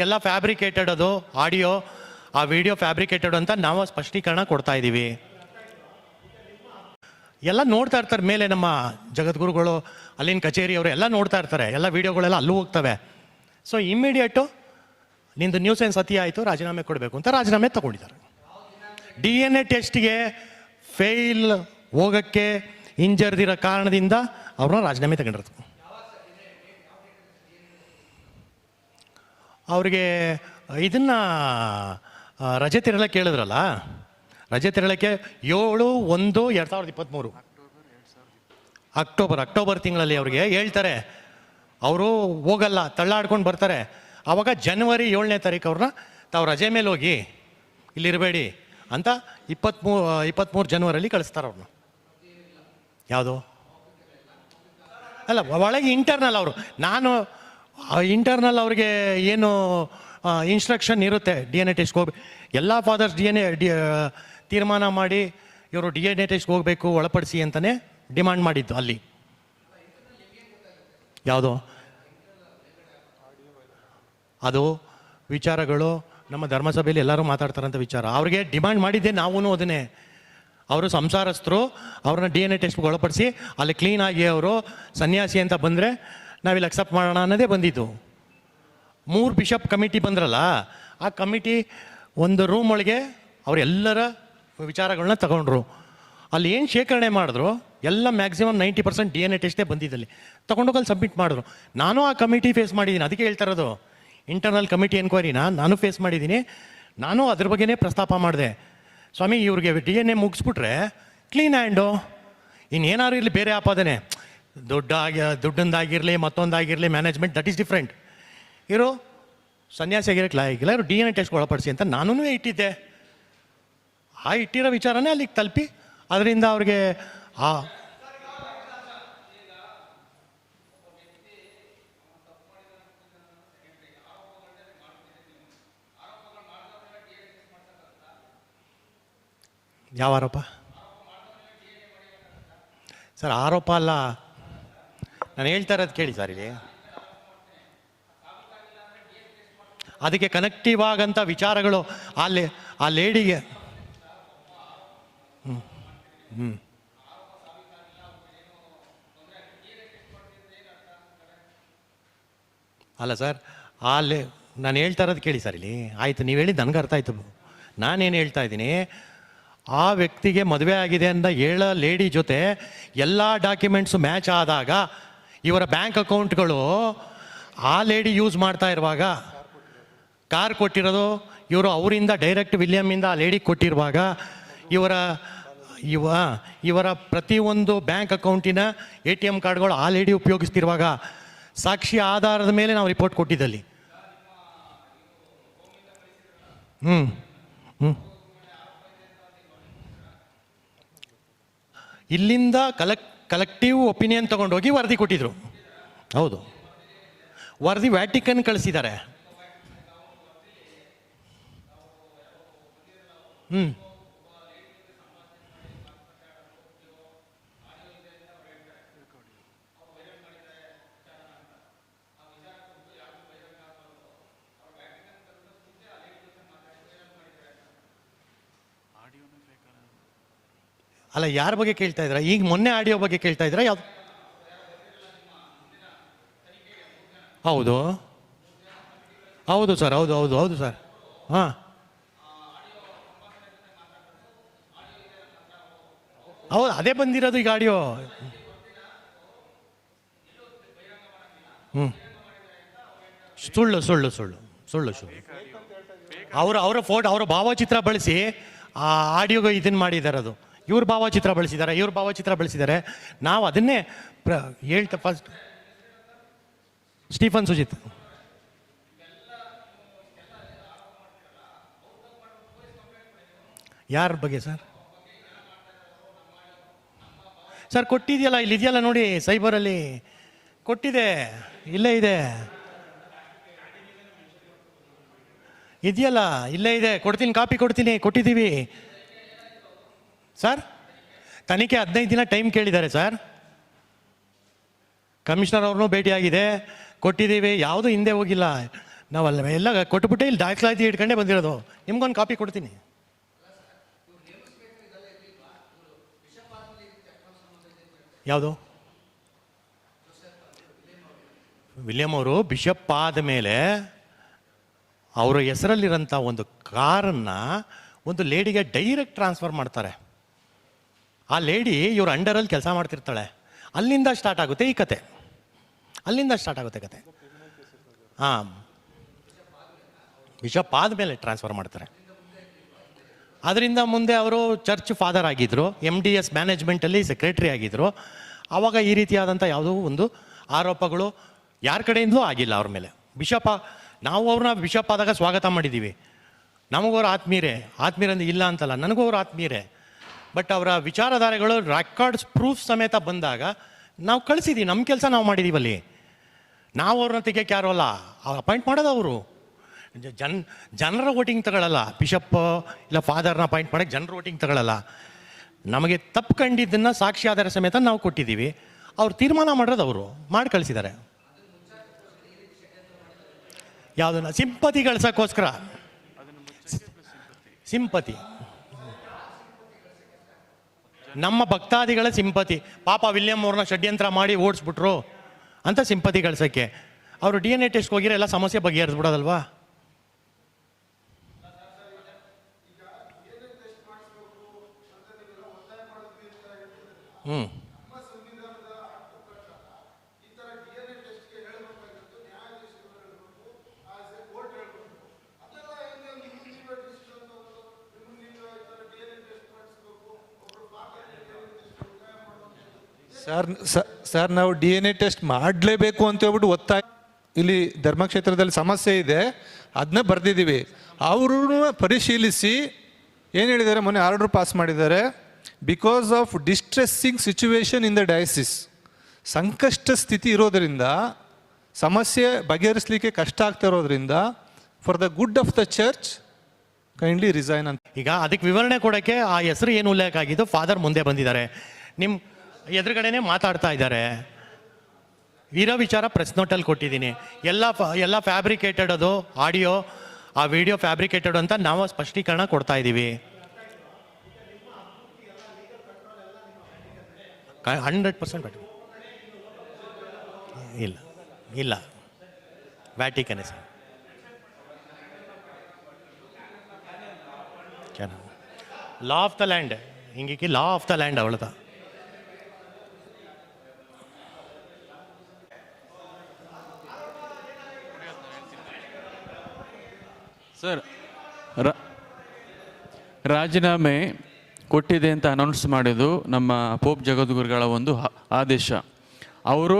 ಎಲ್ಲ ಫ್ಯಾಬ್ರಿಕೇಟೆಡ್, ಅದು ಆಡಿಯೋ, ಆ ವಿಡಿಯೋ ಫ್ಯಾಬ್ರಿಕೇಟೆಡ್ ಅಂತ ನಾವು ಸ್ಪಷ್ಟೀಕರಣ ಕೊಡ್ತಾ ಇದ್ದೀವಿ. ಎಲ್ಲ ನೋಡ್ತಾ ಇರ್ತಾರೆ ಮೇಲೆ, ನಮ್ಮ ಜಗದ್ಗುರುಗಳು, ಅಲ್ಲಿನ ಕಚೇರಿಯವರು ಎಲ್ಲ ನೋಡ್ತಾ ಇರ್ತಾರೆ, ಎಲ್ಲ ವೀಡಿಯೋಗಳೆಲ್ಲ ಅಲ್ಲೂ ಹೋಗ್ತವೆ. ಸೊ ಇಮ್ಮಿಡಿಯೇಟು ನಿಂದು ನ್ಯೂಸ್ ಏನು ಸತ್ಯ ಆಯಿತು, ರಾಜೀನಾಮೆ ಕೊಡಬೇಕು ಅಂತ ರಾಜೀನಾಮೆ ತಗೊಂಡಿದ್ದಾರೆ. DNA ಟೆಸ್ಟ್ಗೆ ಫೇಲ್ ಹೋಗೋಕ್ಕೆ ಹಿಂಜರಿದಿರೋ ಕಾರಣದಿಂದ ಅವ್ರನ್ನ ರಾಜೀನಾಮೆ ತಗೊಂಡಿರೋದು. ಅವ್ರಿಗೆ ಇದನ್ನು ರಜೆ ತಿರಳಕ್ಕೆ ಕೇಳಿದ್ರಲ್ಲ, ರಜೆ ತಿರಳಕ್ಕೆ 7/1/2023 ಅಕ್ಟೋಬರ್ ತಿಂಗಳಲ್ಲಿ ಅವ್ರಿಗೆ ಹೇಳ್ತಾರೆ, ಅವರು ಹೋಗಲ್ಲ, ತಳ್ಳಾಡ್ಕೊಂಡು ಬರ್ತಾರೆ. ಆವಾಗ ಜನವರಿ 7ನೇ ತಾರೀಕು ಅವ್ರನ್ನ ತಾವು ರಜೆ ಮೇಲೆ ಹೋಗಿ ಇಲ್ಲಿರಬೇಡಿ ಅಂತ 23 ಜನವರಿಲಿ ಕಳಿಸ್ತಾರೆ ಅವ್ರನ್ನ. ಯಾವುದು ಅಲ್ಲ, ಒಳಗೆ ಇಂಟರ್ನಲ್ ಅವರು, ನಾನು ಇಂಟರ್ನಲ್ ಅವ್ರಿಗೆ ಏನು ಇನ್ಸ್ಟ್ರಕ್ಷನ್ ಇರುತ್ತೆ, DNA ಟೆಸ್ಟ್ಗೆ ಹೋಗ್ಬೇಕು. ಎಲ್ಲ ಫಾದರ್ಸ್ DNA ತೀರ್ಮಾನ ಮಾಡಿ ಇವರು DNA ಟೆಸ್ಟ್ಗೆ ಹೋಗಬೇಕು ಒಳಪಡಿಸಿ ಅಂತಲೇ ಡಿಮಾಂಡ್ ಮಾಡಿದ್ದು ಅಲ್ಲಿ. ಯಾವುದು ಅದು ವಿಚಾರಗಳು ನಮ್ಮ ಧರ್ಮಸಭೆಯಲ್ಲಿ ಎಲ್ಲರೂ ಮಾತಾಡ್ತಾರಂಥ ವಿಚಾರ. ಅವ್ರಿಗೆ ಡಿಮಾಂಡ್ ಮಾಡಿದ್ದೆ ನಾವು ಅದನ್ನೇ. ಅವರು ಸಂಸಾರಸ್ಥರು, ಅವ್ರನ್ನ DNA ಟೆಸ್ಟ್ಗೆ ಒಳಪಡಿಸಿ ಅಲ್ಲಿ ಕ್ಲೀನಾಗಿ ಅವರು ಸನ್ಯಾಸಿ ಅಂತ ಬಂದರೆ ನಾವಿಲ್ಲಿ ಅಕ್ಸೆಪ್ಟ್ ಮಾಡೋಣ ಅನ್ನೋದೇ ಬಂದಿದ್ದು. 3 ಬಿಷಪ್ ಕಮಿಟಿ ಬಂದ್ರಲ್ಲ, ಆ ಕಮಿಟಿ ಒಂದು ರೂಮ್ ಒಳಗೆ ಅವರೆಲ್ಲರ ವಿಚಾರಗಳನ್ನ ತಗೊಂಡ್ರು. ಅಲ್ಲಿ ಏನು ಶೇಖರಣೆ ಮಾಡಿದ್ರು ಎಲ್ಲ ಮ್ಯಾಕ್ಸಿಮಮ್ 90% DNA ಟೆಸ್ಟೇ ಬಂದಿದ್ದಲ್ಲಿ ತೊಗೊಂಡೋಗಿ ಅಲ್ಲಿ ಸಬ್ಮಿಟ್ ಮಾಡಿದ್ರು. ನಾನು ಆ ಕಮಿಟಿ ಫೇಸ್ ಮಾಡಿದ್ದೀನಿ, ಅದಕ್ಕೆ ಹೇಳ್ತಾ ಇರೋದು. ಇಂಟರ್ನಲ್ ಕಮಿಟಿ ಎನ್ಕ್ವೈರಿನ ನಾನು ಫೇಸ್ ಮಾಡಿದ್ದೀನಿ. ನಾನು ಅದ್ರ ಬಗ್ಗೆನೇ ಪ್ರಸ್ತಾಪ ಮಾಡಿದೆ. ಸ್ವಾಮಿ, ಇವ್ರಿಗೆ DNA ಮುಗಿಸ್ಬಿಟ್ರೆ ಕ್ಲೀನ್ ಹ್ಯಾಂಡು, ಇನ್ನೇನಾದ್ರು ಇರಲಿ ಬೇರೆ ಆಪಾದನೆ, ದುಡ್ಡೊಂದಾಗಿರಲಿ ಮತ್ತೊಂದಾಗಿರಲಿ, ಮ್ಯಾನೇಜ್ಮೆಂಟ್ ದಟ್ ಈಸ್ ಡಿಫ್ರೆಂಟ್. ಇವರು ಸನ್ಯಾಸಿ ಆಗಿರೋಕ್ಕೆ ಆಗಿಲ್ಲ, ಇವರು DNA ಟೆಸ್ಟ್ಗೆ ಒಳಪಡಿಸಿ ಅಂತ ನಾನೂ ಇಟ್ಟಿದ್ದೆ. ಆ ಇಟ್ಟಿರೋ ವಿಚಾರನೇ ಅಲ್ಲಿಗೆ ತಲುಪಿ ಅದರಿಂದ ಅವ್ರಿಗೆ ಯಾವ ಆರೋಪ ಸರ್? ಆರೋಪ ಅಲ್ಲ, ನಾನು ಹೇಳ್ತಾ ಇರೋದು ಕೇಳಿ ಸರ್. ಇಲ್ಲಿ ಅದಕ್ಕೆ ಕನೆಕ್ಟಿವ್ ಆಗಂಥ ವಿಚಾರಗಳು ಅಲ್ಲಿ ಆ ಲೇಡಿಗೆ ಅಲ್ಲ ಸರ್, ನಾನು ಹೇಳ್ತಾ ಇರೋದು ಕೇಳಿ ಸರ್. ಇಲ್ಲಿ ಆಯಿತು, ನೀವು ಹೇಳಿದ್ದು ನನಗೆ ಅರ್ಥ ಆಯಿತು. ನಾನೇನು ಹೇಳ್ತಾ ಇದ್ದೀನಿ, ಆ ವ್ಯಕ್ತಿಗೆ ಮದುವೆ ಆಗಿದೆ ಅಂತ ಹೇಳೋ ಲೇಡಿ ಜೊತೆ ಎಲ್ಲ ಡಾಕ್ಯುಮೆಂಟ್ಸು ಮ್ಯಾಚ್ ಆದಾಗ, ಇವರ ಬ್ಯಾಂಕ್ ಅಕೌಂಟ್ಗಳು ಆ ಲೇಡಿ ಯೂಸ್ ಮಾಡ್ತಾ ಇರುವಾಗ, ಕಾರ್ ಕೊಟ್ಟಿರೋದು ಇವರು ಅವರಿಂದ ಡೈರೆಕ್ಟ್ ವಿಲಿಯಮ್ಮಿಂದ ಆ ಲೇಡಿಗೆ ಕೊಟ್ಟಿರುವಾಗ, ಇವರ ಪ್ರತಿಯೊಂದು ಬ್ಯಾಂಕ್ ಅಕೌಂಟಿನ ATM ಕಾರ್ಡ್ಗಳು ಆ ಲೇಡಿ ಉಪಯೋಗಿಸ್ತಿರುವಾಗ, ಸಾಕ್ಷಿ ಆಧಾರದ ಮೇಲೆ ನಾವು ರಿಪೋರ್ಟ್ ಕೊಟ್ಟಿದ್ದಲ್ಲಿ. ಇಲ್ಲಿಂದ ಕಲೆಕ್ಟಿವ್ ಒಪಿನಿಯನ್ ತೊಗೊಂಡೋಗಿ ವರದಿ ಕೊಟ್ಟಿದ್ರು. ಹೌದು, ವರದಿ ವ್ಯಾಟಿಕನ್ ಕಳಿಸಿದ್ದಾರೆ. ಅಲ್ಲ, ಯಾರ ಬಗ್ಗೆ ಕೇಳ್ತಾ ಇದ್ದೀರಾ? ಈಗ ಮೊನ್ನೆ ಆಡಿಯೋ ಬಗ್ಗೆ ಕೇಳ್ತಾ ಇದ್ದೀರಾ? ಯಾವ್ದು? ಹೌದು ಹೌದು ಸರ್, ಹೌದು ಹೌದು ಹೌದು ಸರ್. ಹಾಂ, ಹೌದು, ಅದೇ ಬಂದಿರೋದು ಈಗ ಆಡಿಯೋ. ಸುಳ್ಳು ಸುಳ್ಳು ಸುಳ್ಳು ಸುಳ್ಳು ಸುಳ್ಳು. ಅವರ ಫೋಟೋ, ಅವರ ಭಾವಚಿತ್ರ ಬಳಸಿ ಆ ಆಡಿಯೋಗೆ ಇದನ್ನು ಮಾಡಿದ್ದಾರೆ. ಅದು ಇವ್ರ ಭಾವಚಿತ್ರ ಬಳಸಿದ್ದಾರೆ. ನಾವು ಅದನ್ನೇ ಹೇಳ್ತಾ ಫಸ್ಟ್ ಸ್ಟೀಫನ್ ಸುಜಿತ್. ಯಾರ ಬಗ್ಗೆ ಸರ್? ಸರ್ ಕೊಟ್ಟಿದೆಯಲ್ಲ, ಇಲ್ಲಿ ಇದೆಯಲ್ಲ ನೋಡಿ, ಸೈಬರಲ್ಲಿ ಕೊಟ್ಟಿದೆ, ಇಲ್ಲೇ ಇದೆ, ಇದೆಯಲ್ಲ, ಇಲ್ಲೇ ಇದೆ, ಕೊಡ್ತೀನಿ, ಕಾಪಿ ಕೊಡ್ತೀನಿ, ಕೊಟ್ಟಿದ್ದೀವಿ ಸರ್. ತನಿಖೆ 15 ದಿನ ಟೈಮ್ ಕೇಳಿದ್ದಾರೆ ಸರ್. ಕಮಿಷನರ್ ಅವ್ರನ್ನೂ ಭೇಟಿಯಾಗಿದೆ, ಕೊಟ್ಟಿದ್ದೀವಿ, ಯಾವುದೂ ಹಿಂದೆ ಹೋಗಿಲ್ಲ. ನಾವಲ್ಲ ಎಲ್ಲ ಕೊಟ್ಬಿಟ್ಟೆ ಇಲ್ಲಿ ದಾಖಲಾತಿ ಇಟ್ಕೊಂಡೇ ಬಂದಿರೋದು. ನಿಮ್ಗೊಂದು ಕಾಪಿ ಕೊಡ್ತೀನಿ. ಯಾವುದು? ವಿಲಿಯಂ ಅವರು ಬಿಷಪ್ ಆದ ಮೇಲೆ ಅವರ ಹೆಸರಲ್ಲಿರೋಂಥ ಒಂದು ಕಾರನ್ನು ಒಂದು ಲೇಡಿಗೆ ಡೈರೆಕ್ಟ್ ಟ್ರಾನ್ಸ್ಫರ್ ಮಾಡ್ತಾರೆ. ಆ ಲೇಡಿ ಇವ್ರ ಅಂಡರಲ್ಲಿ ಕೆಲಸ ಮಾಡ್ತಿರ್ತಾಳೆ. ಅಲ್ಲಿಂದ ಸ್ಟಾರ್ಟ್ ಆಗುತ್ತೆ ಈ ಕತೆ, ಕತೆ. ಹಾಂ, ಬಿಷಪ್ ಆದಮೇಲೆ ಟ್ರಾನ್ಸ್ಫರ್ ಮಾಡ್ತಾರೆ. ಅದರಿಂದ ಮುಂದೆ ಅವರು ಚರ್ಚ್ ಫಾದರ್ ಆಗಿದ್ದರು, MDS ಮ್ಯಾನೇಜ್ಮೆಂಟಲ್ಲಿ ಸೆಕ್ರೆಟ್ರಿ ಆಗಿದ್ದರು. ಆವಾಗ ಈ ರೀತಿಯಾದಂಥ ಯಾವುದೋ ಒಂದು ಆರೋಪಗಳು ಯಾರ ಕಡೆಯಿಂದಲೂ ಆಗಿಲ್ಲ ಅವ್ರ ಮೇಲೆ. ನಾವು ಅವ್ರನ್ನ ಬಿಷಪ್ ಆದಾಗ ಸ್ವಾಗತ ಮಾಡಿದ್ದೀವಿ. ನಮಗವ್ರು ಆತ್ಮೀಯರಂದ್ರೆ ಇಲ್ಲ ಅಂತಲ್ಲ, ನನಗೂ ಅವ್ರು ಆತ್ಮೀಯರೇ. ಬಟ್ ಅವರ ವಿಚಾರಧಾರೆಗಳು ರೆಕಾರ್ಡ್ಸ್ ಪ್ರೂಫ್ ಸಮೇತ ಬಂದಾಗ ನಾವು ಕಳಿಸಿದ್ದೀವಿ, ನಮ್ಮ ಕೆಲಸ ನಾವು ಮಾಡಿದ್ದೀವಲ್ಲಿ. ನಾವು ಅವ್ರನ್ನ ತೆಗಿಯೋಕ್ಕೆ ಯಾರು ಅಲ್ಲ, ಅಪಾಯಿಂಟ್ ಮಾಡೋದು ಅವರು. ಜನರ ವೋಟಿಂಗ್ ತಗೊಳ್ಳಲ್ಲ. ಬಿಷಪ್ ಇಲ್ಲ ಫಾದರ್ನ ಅಪಾಯಿಂಟ್ ಮಾಡೋಕ್ಕೆ ಜನರ ವೋಟಿಂಗ್ ತಗೊಳ್ಳಲ್ಲ. ನಮಗೆ ತಪ್ಪು ಕಂಡಿದ್ದನ್ನು ಸಾಕ್ಷಿ ಆಧಾರ ಸಮೇತ ನಾವು ಕೊಟ್ಟಿದ್ದೀವಿ. ಅವ್ರು ತೀರ್ಮಾನ ಮಾಡೋದು ಅವರು ಮಾಡಿ ಕಳಿಸಿದ್ದಾರೆ. ಯಾವುದನ್ನ ಸಿಂಪತಿ ಗಳಿಸೋಕ್ಕೋಸ್ಕರ, ಸಿಂಪತಿ, ನಮ್ಮ ಭಕ್ತಾದಿಗಳ ಸಿಂಪತಿ. ಪಾಪ ವಿಲಿಯಂ ಅವ್ರನ್ನ ಷಡ್ಯಂತ್ರ ಮಾಡಿ ಓಡಿಸ್ಬಿಟ್ರು ಅಂತ ಸಿಂಪತಿ ಗಳಿಸೋಕ್ಕೆ ಅವರು DNA ಟೆಸ್ಟ್ಗೆ ಹೋಗಿರೋ ಎಲ್ಲ ಸಮಸ್ಯೆ ಬಗೆಹರಿಸ್ಬಿಡೋದಲ್ವಾ? ಹ್ಞೂ ಸರ್ ನಾವು DNA ಟೆಸ್ಟ್ ಮಾಡಲೇಬೇಕು ಅಂತ ಹೇಳ್ಬಿಟ್ಟು ಒತ್ತಾಯ, ಇಲ್ಲಿ ಧರ್ಮಕ್ಷೇತ್ರದಲ್ಲಿ ಸಮಸ್ಯೆ ಇದೆ ಅದನ್ನ ಬರೆದಿದ್ದೀವಿ. ಅವರು ಪರಿಶೀಲಿಸಿ ಏನು ಹೇಳಿದ್ದಾರೆ, ಮೊನ್ನೆ ಆರ್ಡರ್ ಪಾಸ್ ಮಾಡಿದ್ದಾರೆ. Because of ಡಿಸ್ಟ್ರೆಸ್ಸಿಂಗ್ situation in the diocese, ಸಂಕಷ್ಟ ಸ್ಥಿತಿ ಇರೋದರಿಂದ ಸಮಸ್ಯೆ ಬಗೆಹರಿಸಲಿಕ್ಕೆ ಕಷ್ಟ ಆಗ್ತಾ ಇರೋದ್ರಿಂದ for the good of the church kindly resign ಅಂತ. ಈಗ ಅದಕ್ಕೆ ವಿವರಣೆ ಕೊಡೋಕ್ಕೆ ಆ ಹೆಸರು ಏನು ಉಲ್ಲೇಖ ಆಗಿದ್ದು, ಫಾದರ್ ಮುಂದೆ ಬಂದಿದ್ದಾರೆ, ನಿಮ್ಮ ಎದುರುಗಡೆನೇ ಮಾತಾಡ್ತಾ ಇದ್ದಾರೆ. ಇರೋ ವಿಚಾರ ಪ್ರೆಸ್ ನೋಟಲ್ಲಿ ಕೊಟ್ಟಿದ್ದೀನಿ. ಎಲ್ಲ ಫ್ಯಾಬ್ರಿಕೇಟೆಡ್, ಅದು ಆಡಿಯೋ, ಆ ವಿಡಿಯೋ ಫ್ಯಾಬ್ರಿಕೇಟೆಡ್ ಅಂತ ನಾವು ಸ್ಪಷ್ಟೀಕರಣ ಕೊಡ್ತಾ ಇದ್ದೀವಿ. 100% ಇಲ್ಲ Vatican sir. Law of the land ಹಿಂಗೆ ಲಾ ಆಫ್ ದ ಲ್ಯಾಂಡ್ ಅವಳದ. ಸರ್, ರಾಜೀನಾಮೆ ಕೊಟ್ಟಿದೆ ಅಂತ ಅನೌನ್ಸ್ ಮಾಡಿದ್ದು ನಮ್ಮ ಪೋಪ್ ಜಗದ್ಗುರುಗಳ ಒಂದು ಆದೇಶ. ಅವರು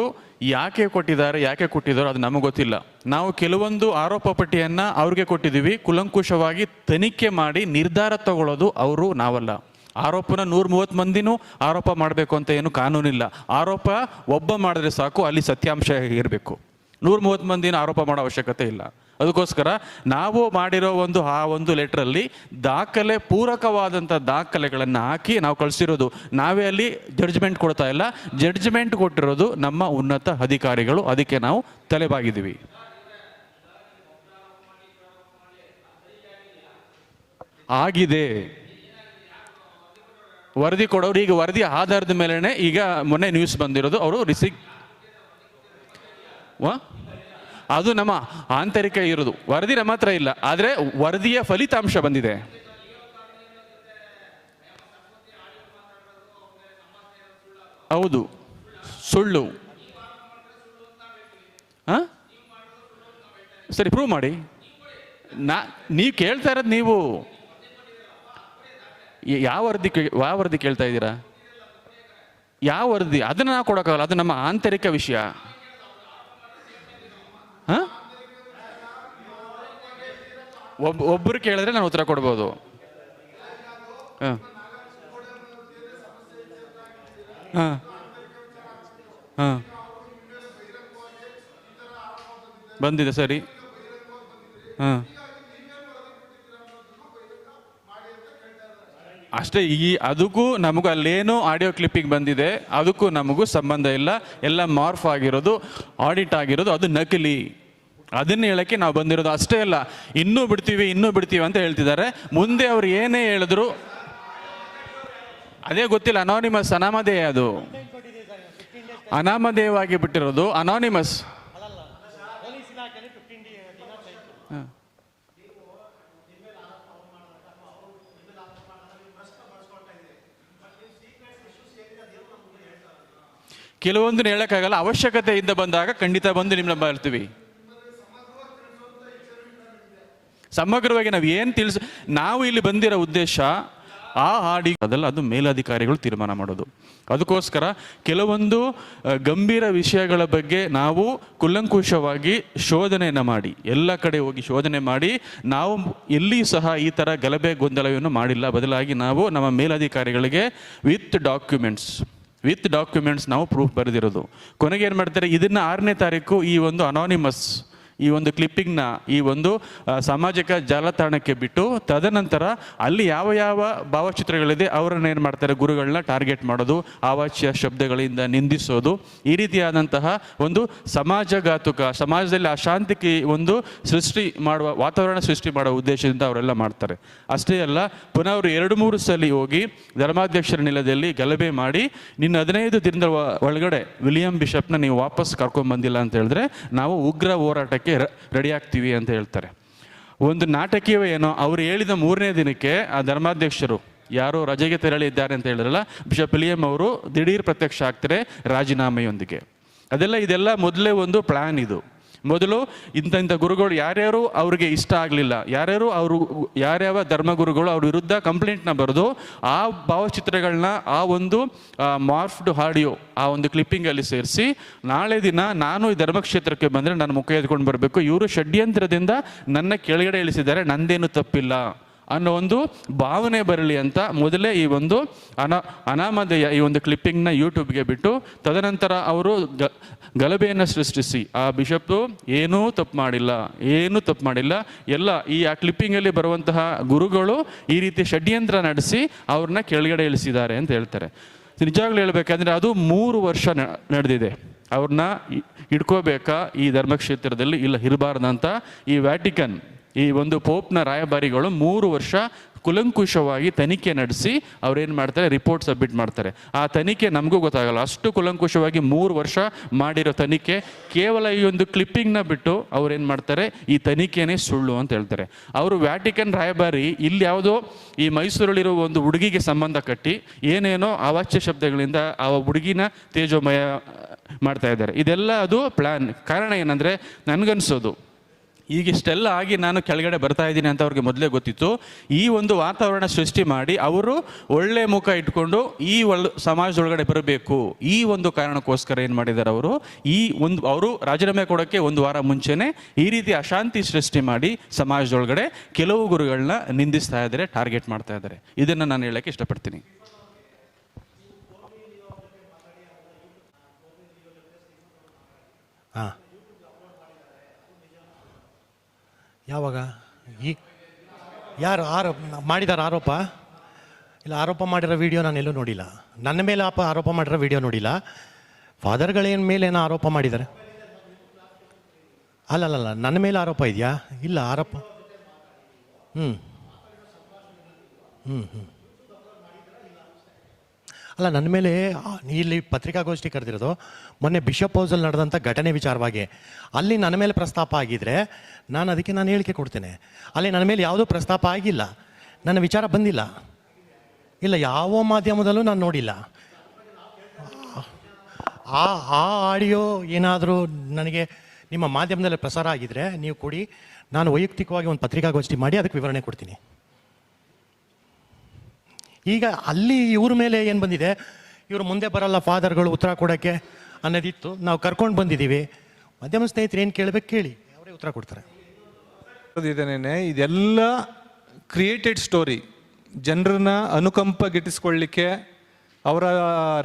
ಯಾಕೆ ಕೊಟ್ಟಿದ್ದಾರೋ ಅದು ನಮಗೆ ಗೊತ್ತಿಲ್ಲ. ನಾವು ಕೆಲವೊಂದು ಆರೋಪ ಪಟ್ಟಿಯನ್ನು ಅವ್ರಿಗೆ ಕೊಟ್ಟಿದ್ದೀವಿ. ಕುಲಂಕುಷವಾಗಿ ತನಿಖೆ ಮಾಡಿ ನಿರ್ಧಾರ ತಗೊಳ್ಳೋದು ಅವರು, ನಾವಲ್ಲ. ಆರೋಪನ 130 ಮಂದಿನೂ ಆರೋಪ ಮಾಡಬೇಕು ಅಂತ ಏನು ಕಾನೂನಿಲ್ಲ. ಆರೋಪ ಒಬ್ಬ ಮಾಡಿದ್ರೆ ಸಾಕು, ಅಲ್ಲಿ ಸತ್ಯಾಂಶ ಇರಬೇಕು. 130 ಮಂದಿನ ಆರೋಪ ಮಾಡೋ ಅವಶ್ಯಕತೆ ಇಲ್ಲ. ಅದಕ್ಕೋಸ್ಕರ ನಾವು ಮಾಡಿರೋ ಒಂದು ಲೆಟ್ರಲ್ಲಿ ಪೂರಕವಾದಂಥ ದಾಖಲೆಗಳನ್ನು ಹಾಕಿ ನಾವು ಕಳಿಸಿರೋದು. ನಾವೇ ಅಲ್ಲಿ ಜಡ್ಜ್ಮೆಂಟ್ ಕೊಡ್ತಾ ಇಲ್ಲ, ಜಡ್ಜ್ಮೆಂಟ್ ಕೊಟ್ಟಿರೋದು ನಮ್ಮ ಉನ್ನತ ಅಧಿಕಾರಿಗಳು. ಅದಕ್ಕೆ ನಾವು ತಲೆಬಾಗಿದ್ದೀವಿ. ಆಗಿದೆ ವರದಿ ಕೊಡೋರು. ಈಗ ವರದಿ ಆಧಾರದ ಮೇಲೆನೆ ಈಗ ಮೊನ್ನೆ ನ್ಯೂಸ್ ಬಂದಿರೋದು. ಅವರು ಅದು ನಮ್ಮ ಆಂತರಿಕ ಇರೋದು. ವರದಿ ನಮ್ಮ ಹತ್ರ ಇಲ್ಲ, ಆದರೆ ವರದಿಯ ಫಲಿತಾಂಶ ಬಂದಿದೆ. ಹೌದು, ಸುಳ್ಳು. ಸರಿ, ಪ್ರೂವ್ ಮಾಡಿ. ನೀವು ಕೇಳ್ತಾ ಇರೋದು, ನೀವು ಯಾವ ವರದಿ ಕೇಳ್ತಾ ಇದ್ದೀರಾ? ಯಾವ ವರದಿ? ಅದನ್ನು ನಾವು ಕೊಡೋಕ್ಕಾಗಲ್ಲ, ಅದು ನಮ್ಮ ಆಂತರಿಕ ವಿಷಯ. ಒಬ್ಬರು ಕೇಳಿದ್ರೆ ನಾನು ಉತ್ತರ ಕೊಡ್ಬೋದು. ಬಂದಿದೆ, ಸರಿ. ಅಷ್ಟೇ. ಅದಕ್ಕೂ ನಮಗೂ ಅಲ್ಲೇನೋ ಆಡಿಯೋ ಕ್ಲಿಪ್ಪಿಂಗ್ ಬಂದಿದೆ, ಅದಕ್ಕೂ ನಮಗೂ ಸಂಬಂಧ ಇಲ್ಲ. ಎಲ್ಲ ಮಾರ್ಫ್ ಆಗಿರೋದು, ಆಡಿಟ್ ಆಗಿರೋದು, ಅದು ನಕಲಿ. ಅದನ್ನು ಹೇಳೋಕ್ಕೆ ನಾವು ಬಂದಿರೋದು. ಅಷ್ಟೇ ಅಲ್ಲ, ಇನ್ನೂ ಬಿಡ್ತೀವಿ ಅಂತ ಹೇಳ್ತಿದ್ದಾರೆ. ಮುಂದೆ ಅವ್ರು ಏನೇ ಹೇಳಿದ್ರು ಅದೇ ಗೊತ್ತಿಲ್ಲ. ಅನಾನಿಮಸ್, ಅನಾಮಧೇಯ, ಅದು ಅನಾಮಧೇಯವಾಗಿ ಬಿಟ್ಟಿರೋದು, ಅನಾನಿಮಸ್. ಕೆಲವೊಂದನ್ನು ಹೇಳೋಕ್ಕಾಗಲ್ಲ. ಅವಶ್ಯಕತೆಯಿಂದ ಬಂದಾಗ ಖಂಡಿತ ಬಂದು ನಿಮ್ಮ ನಂಬ ಇರ್ತೀವಿ. ಸಮಗ್ರವಾಗಿ ನಾವು ಏನು ನಾವು ಇಲ್ಲಿ ಬಂದಿರೋ ಉದ್ದೇಶ ಆ ಹಾಡಿ ಅದೆಲ್ಲ ಅದು ಮೇಲಧಿಕಾರಿಗಳು ತೀರ್ಮಾನ ಮಾಡೋದು. ಅದಕ್ಕೋಸ್ಕರ ಕೆಲವೊಂದು ಗಂಭೀರ ವಿಷಯಗಳ ಬಗ್ಗೆ ನಾವು ಕೂಲಂಕುಷವಾಗಿ ಶೋಧನೆಯನ್ನು ಮಾಡಿ, ಎಲ್ಲ ಕಡೆ ಹೋಗಿ ಶೋಧನೆ ಮಾಡಿ, ನಾವು ಎಲ್ಲಿಯೂ ಸಹ ಈ ಥರ ಗಲಭೆ ಗೊಂದಲವನ್ನು ಮಾಡಿಲ್ಲ. ಬದಲಾಗಿ ನಾವು ನಮ್ಮ ಮೇಲಧಿಕಾರಿಗಳಿಗೆ ವಿತ್ ಡಾಕ್ಯುಮೆಂಟ್ಸ್ ನಾವು ಪ್ರೂಫ್ ಬರೆದಿರೋದು. ಕೊನೆಗೆ ಏನು ಮಾಡ್ತಾರೆ, ಇದನ್ನು 6ನೇ ತಾರೀಕು ಈ ಒಂದು ಅನಾನಿಮಸ್ ಈ ಒಂದು ಕ್ಲಿಪ್ಪಿಂಗ್ನ ಈ ಒಂದು ಸಾಮಾಜಿಕ ಜಾಲತಾಣಕ್ಕೆ ಬಿಟ್ಟು, ತದನಂತರ ಅಲ್ಲಿ ಯಾವ ಯಾವ ಭಾವಚಿತ್ರಗಳಿದೆ ಅವರನ್ನು ಏನು ಮಾಡ್ತಾರೆ, ಗುರುಗಳನ್ನ ಟಾರ್ಗೆಟ್ ಮಾಡೋದು, ಅವಾಚ್ಯ ಶಬ್ದಗಳಿಂದ ನಿಂದಿಸೋದು, ಈ ರೀತಿಯಾದಂತಹ ಒಂದು ಸಮಾಜಘಾತುಕ, ಸಮಾಜದಲ್ಲಿ ಅಶಾಂತಿಗೆ ಒಂದು ಸೃಷ್ಟಿ ಮಾಡುವ ವಾತಾವರಣ ಸೃಷ್ಟಿ ಮಾಡುವ ಉದ್ದೇಶದಿಂದ ಅವರೆಲ್ಲ ಮಾಡ್ತಾರೆ. ಅಷ್ಟೇ ಅಲ್ಲ, ಪುನಃ ಅವರು 2-3 ಸಲ ಹೋಗಿ ಧರ್ಮಾಧ್ಯಕ್ಷರ ನೆಲದಲ್ಲಿ ಗಲಭೆ ಮಾಡಿ, ನಿನ್ನ 15 ದಿನದ ಒಳಗಡೆ ವಿಲಿಯಂ ಬಿಷಪ್ನ ನೀವು ವಾಪಸ್ ಕರ್ಕೊಂಡ್ಬಂದಿಲ್ಲ ಅಂತ ಹೇಳಿದ್ರೆ ನಾವು ಉಗ್ರ ಹೋರಾಟಕ್ಕೆ ರೆಡಿ ಆಗ್ತೀವಿ ಅಂತ ಹೇಳ್ತಾರೆ. ಒಂದು ನಾಟಕೀಯವೇ ಏನೋ, ಅವರು ಹೇಳಿದ 3ನೇ ದಿನಕ್ಕೆ ಆ ಧರ್ಮಾಧ್ಯಕ್ಷರು ಯಾರೋ ರಜೆಗೆ ತೆರಳಿದ್ದಾರೆ ಅಂತ ಹೇಳಿದ್ರಲ್ಲ, ಬಿಷಪ್ ವಿಲಿಯಂ ಅವರು ದಿಢೀರ್ ಪ್ರತ್ಯಕ್ಷ ಆಗ್ತಾರೆ ರಾಜೀನಾಮೆಯೊಂದಿಗೆ. ಇದೆಲ್ಲ ಮೊದಲೇ ಒಂದು ಪ್ಲ್ಯಾನ್. ಇದು ಮೊದಲು ಇಂಥ ಗುರುಗಳು ಯಾರ್ಯಾರು ಅವ್ರಿಗೆ ಇಷ್ಟ ಆಗಲಿಲ್ಲ, ಯಾರ್ಯಾವ ಧರ್ಮಗುರುಗಳು ಅವ್ರ ವಿರುದ್ಧ ಕಂಪ್ಲೇಂಟ್ನ ಬರೆದು ಆ ಭಾವಚಿತ್ರಗಳನ್ನ ಆ ಒಂದು ಮಾರ್ಫ್ಡ್ ಆಡಿಯೋ ಆ ಒಂದು ಕ್ಲಿಪ್ಪಿಂಗಲ್ಲಿ ಸೇರಿಸಿ, ನಾಳೆ ದಿನ ನಾನು ಈ ಧರ್ಮಕ್ಷೇತ್ರಕ್ಕೆ ಬಂದರೆ ನನ್ನ ಮುಖ ಎತ್ಕೊಂಡು ಬರಬೇಕು, ಇವರು ಷಡ್ಯಂತ್ರದಿಂದ ನನ್ನ ಕೆಳಗಡೆ ಇಳಿಸಿದ್ದಾರೆ, ನಂದೇನು ತಪ್ಪಿಲ್ಲ ಅನ್ನೋ ಒಂದು ಭಾವನೆ ಬರಲಿ ಅಂತ ಮೊದಲೇ ಈ ಒಂದು ಅನಾಮಧೇಯ ಈ ಒಂದು ಕ್ಲಿಪ್ಪಿಂಗ್ನ ಯೂಟ್ಯೂಬ್ಗೆ ಬಿಟ್ಟು, ತದನಂತರ ಅವರು ಗಲಭೆಯನ್ನು ಸೃಷ್ಟಿಸಿ ಆ ಬಿಷಪ್ ಏನೂ ತಪ್ಪು ಮಾಡಿಲ್ಲ, ಎಲ್ಲ ಆ ಕ್ಲಿಪ್ಪಿಂಗಲ್ಲಿ ಬರುವಂತಹ ಗುರುಗಳು ಈ ರೀತಿ ಷಡ್ಯಂತ್ರ ನಡೆಸಿ ಅವ್ರನ್ನ ಕೆಳಗಡೆ ಇಳಿಸಿದ್ದಾರೆ ಅಂತ ಹೇಳ್ತಾರೆ. ನಿಜವಾಗ್ಲೂ ಹೇಳ್ಬೇಕಂದ್ರೆ ಅದು 3 ವರ್ಷ ನಡೆದಿದೆ. ಅವ್ರನ್ನ ಹಿಡ್ಕೋಬೇಕಾ ಈ ಧರ್ಮಕ್ಷೇತ್ರದಲ್ಲಿ, ಇಲ್ಲ ಇರಬಾರ್ದಂತ ಈ ವ್ಯಾಟಿಕನ್ ಈ ಒಂದು ಪೋಪ್ನ ರಾಯಭಾರಿಗಳು 3 ವರ್ಷ ಕುಲಂಕುಷವಾಗಿ ತನಿಖೆ ನಡೆಸಿ ಅವ್ರೇನು ಮಾಡ್ತಾರೆ, ರಿಪೋರ್ಟ್ ಸಬ್ಮಿಟ್ ಮಾಡ್ತಾರೆ. ಆ ತನಿಖೆ ನಮಗೂ ಗೊತ್ತಾಗಲ್ಲ, ಅಷ್ಟು ಕುಲಂಕುಷವಾಗಿ 3 ವರ್ಷ ಮಾಡಿರೋ ತನಿಖೆ ಕೇವಲ ಈ ಒಂದು ಕ್ಲಿಪ್ಪಿಂಗ್ನ ಬಿಟ್ಟು ಅವ್ರೇನು ಮಾಡ್ತಾರೆ, ಈ ತನಿಖೆನೇ ಸುಳ್ಳು ಅಂತ ಹೇಳ್ತಾರೆ. ಅವರು ವ್ಯಾಟಿಕನ್ ರಾಯಭಾರಿ ಇಲ್ಲಿ ಯಾವುದೋ ಈ ಮೈಸೂರಲ್ಲಿರೋ ಒಂದು ಹುಡುಗಿಗೆ ಸಂಬಂಧ ಕಟ್ಟಿ ಏನೇನೋ ಅವಾಚ್ಯ ಶಬ್ದಗಳಿಂದ ಆ ಹುಡುಗಿನ ತೇಜೋಮಯ ಮಾಡ್ತಾ ಇದ್ದಾರೆ. ಇದೆಲ್ಲ ಅದು ಪ್ಲ್ಯಾನ್. ಕಾರಣ ಏನಂದರೆ, ನನಗನ್ಸೋದು ಈಗಿಷ್ಟೆಲ್ಲ ಆಗಿ ನಾನು ಕೆಳಗಡೆ ಬರ್ತಾ ಇದ್ದೀನಿ ಅಂತ ಅವ್ರಿಗೆ ಮೊದಲೇ ಗೊತ್ತಿತ್ತು. ಈ ಒಂದು ವಾತಾವರಣ ಸೃಷ್ಟಿ ಮಾಡಿ ಅವರು ಒಳ್ಳೆ ಮುಖ ಇಟ್ಕೊಂಡು ಈ ಸಮಾಜದೊಳಗಡೆ ಬರಬೇಕು, ಈ ಒಂದು ಕಾರಣಕ್ಕೋಸ್ಕರ ಏನು ಮಾಡಿದ್ದಾರೆ ಅವರು ರಾಜೀನಾಮೆ ಕೊಡೋಕ್ಕೆ 1 ವಾರ ಮುಂಚೆನೇ ಈ ರೀತಿ ಅಶಾಂತಿ ಸೃಷ್ಟಿ ಮಾಡಿ ಸಮಾಜದೊಳಗಡೆ ಕೆಲವು ಗುರುಗಳನ್ನ ನಿಂದಿಸ್ತಾ ಇದ್ದಾರೆ, ಟಾರ್ಗೆಟ್ ಮಾಡ್ತಾ ಇದ್ದಾರೆ. ಇದನ್ನು ನಾನು ಹೇಳೋಕ್ಕೆ ಇಷ್ಟಪಡ್ತೀನಿ. ಹಾಂ, ಯಾವಾಗ ಯಾರು ಮಾಡಿದಾರ ಆರೋಪ? ಇಲ್ಲ, ಆರೋಪ ಮಾಡಿರೋ ವಿಡಿಯೋ ನಾನು ಎಲ್ಲೂ ನೋಡಿಲ್ಲ. ನನ್ನ ಮೇಲೆ ಆರೋಪ ಮಾಡಿರೋ ವಿಡಿಯೋ ನೋಡಿಲ್ಲ. ಫಾದರ್ಗಳೇನ ಮೇಲೆ ಏನೋ ಆರೋಪ ಮಾಡಿದ್ದಾರೆ. ಅಲ್ಲಲ್ಲ, ನನ್ನ ಮೇಲೆ ಆರೋಪ ಇದೆಯಾ? ಇಲ್ಲ, ಆರೋಪ ಅಲ್ಲ, ನನ್ನ ಮೇಲೆ ಇಲ್ಲಿ ಪತ್ರಿಕಾಗೋಷ್ಠಿ ಕರೆದಿರೋದು ಮೊನ್ನೆ ಬಿಷಪ್ ಹೌಸಲ್ಲಿ ನಡೆದಂಥ ಘಟನೆ ವಿಚಾರವಾಗಿ. ಅಲ್ಲಿ ನನ್ನ ಮೇಲೆ ಪ್ರಸ್ತಾಪ ಆಗಿದ್ದರೆ ನಾನು ಹೇಳಿಕೆ ಕೊಡ್ತೇನೆ. ಅಲ್ಲಿ ನನ್ನ ಮೇಲೆ ಯಾವುದೂ ಪ್ರಸ್ತಾಪ ಆಗಿಲ್ಲ, ನನ್ನ ವಿಚಾರ ಬಂದಿಲ್ಲ. ಇಲ್ಲ, ಯಾವ ಮಾಧ್ಯಮದಲ್ಲೂ ನಾನು ನೋಡಿಲ್ಲ. ಆ ಆಡಿಯೋ ಏನಾದರೂ ನನಗೆ ನಿಮ್ಮ ಮಾಧ್ಯಮದಲ್ಲಿ ಪ್ರಸಾರ ಆಗಿದ್ದರೆ ನೀವು ಕೊಡಿ, ನಾನು ವೈಯಕ್ತಿಕವಾಗಿ ಒಂದು ಪತ್ರಿಕಾಗೋಷ್ಠಿ ಮಾಡಿ ಅದಕ್ಕೆ ವಿವರಣೆ ಕೊಡ್ತೀನಿ. ಈಗ ಅಲ್ಲಿ ಇವ್ರ ಮೇಲೆ ಏನು ಬಂದಿದೆ, ಇವರು ಮುಂದೆ ಬರಲ್ಲ ಫಾದರ್ಗಳು ಉತ್ತರ ಕೊಡೋಕ್ಕೆ ಅನ್ನೋದಿತ್ತು. ನಾವು ಕರ್ಕೊಂಡು ಬಂದಿದ್ದೀವಿ. ಮಾಧ್ಯಮ ಸ್ನೇಹಿತರು ಏನು ಕೇಳಬೇಕು ಕೇಳಿ, ಅವರೇ ಉತ್ತರ ಕೊಡ್ತಾರೆ. ಇದೆಲ್ಲ ಕ್ರಿಯೇಟೆಡ್ ಸ್ಟೋರಿ, ಜನರನ್ನ ಅನುಕಂಪ ಗಿಟ್ಟಿಸ್ಕೊಳ್ಳಿಕ್ಕೆ, ಅವರ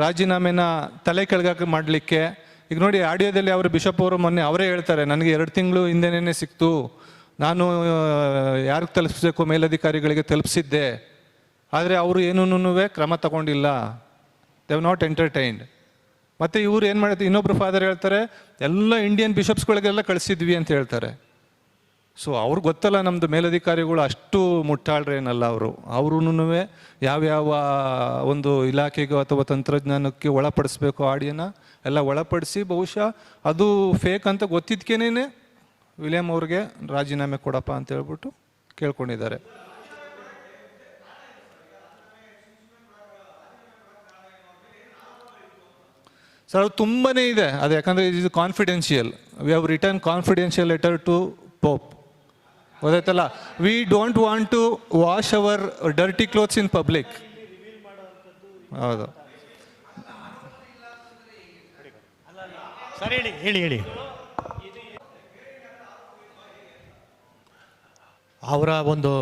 ರಾಜೀನಾಮೆನ ತಲೆ ಕೆಳಗಾಕ ಮಾಡಲಿಕ್ಕೆ. ಈಗ ನೋಡಿ, ಆಡಿಯೋದಲ್ಲಿ ಅವರು ಬಿಷಪ್ ಅವರು ಮೊನ್ನೆ ಅವರೇ ಹೇಳ್ತಾರೆ, ನನಗೆ 2 ತಿಂಗಳು ಹಿಂದೆನೇ ಸಿಕ್ತು, ನಾನು ಯಾರಿಗೆ ತಲುಪಿಸ್ಬೇಕು ಮೇಲಧಿಕಾರಿಗಳಿಗೆ ತಲುಪಿಸಿದ್ದೆ, ಆದರೆ ಅವರು ಏನೂ ಕ್ರಮ ತಗೊಂಡಿಲ್ಲ. They have not entertained. ಮತ್ತು ಇವ್ರು ಏನು ಮಾಡ್ತಾರೆ, ಇನ್ನೊಬ್ರು ಫಾದರ್ ಹೇಳ್ತಾರೆ, ಎಲ್ಲ ಇಂಡಿಯನ್ ಬಿಷಪ್ಸ್ಗಳಿಗೆಲ್ಲ ಕಳಿಸಿದ್ವಿ ಅಂತ ಹೇಳ್ತಾರೆ. ಸೊ ಅವ್ರಿಗೆ ಗೊತ್ತಲ್ಲ ನಮ್ಮದು ಮೇಲಧಿಕಾರಿಗಳು ಅಷ್ಟು ಮುಟ್ಟಾಳ್ರೇನಲ್ಲ. ಅವ್ರೂ ಯಾವ್ಯಾವ ಒಂದು ಇಲಾಖೆಗೂ ಅಥವಾ ತಂತ್ರಜ್ಞಾನಕ್ಕೆ ಒಳಪಡಿಸ್ಬೇಕು ಆಡಿಯೋನ ಎಲ್ಲ ಒಳಪಡಿಸಿ, ಬಹುಶಃ ಅದು ಫೇಕ್ ಅಂತ ಗೊತ್ತಿದ್ಕೇನೆ ವಿಲಿಯಂ ಅವ್ರಿಗೆ ರಾಜೀನಾಮೆ ಕೊಡಪ್ಪ ಅಂತ ಹೇಳ್ಬಿಟ್ಟು ಕೇಳ್ಕೊಂಡಿದ್ದಾರೆ. ಸರ್, ಅದು ತುಂಬಾ ಇದೆ ಅದು. ಯಾಕಂದರೆ it is confidential. We have return confidential letter to Pope. ಗೊತ್ತಾಯ್ತಲ್ಲ, we don't want to wash our dirty clothes in public. ಹೌದು ಸರ್, ಹೇಳಿ ಹೇಳಿ ಹೇಳಿ. ಅವರ ಒಂದು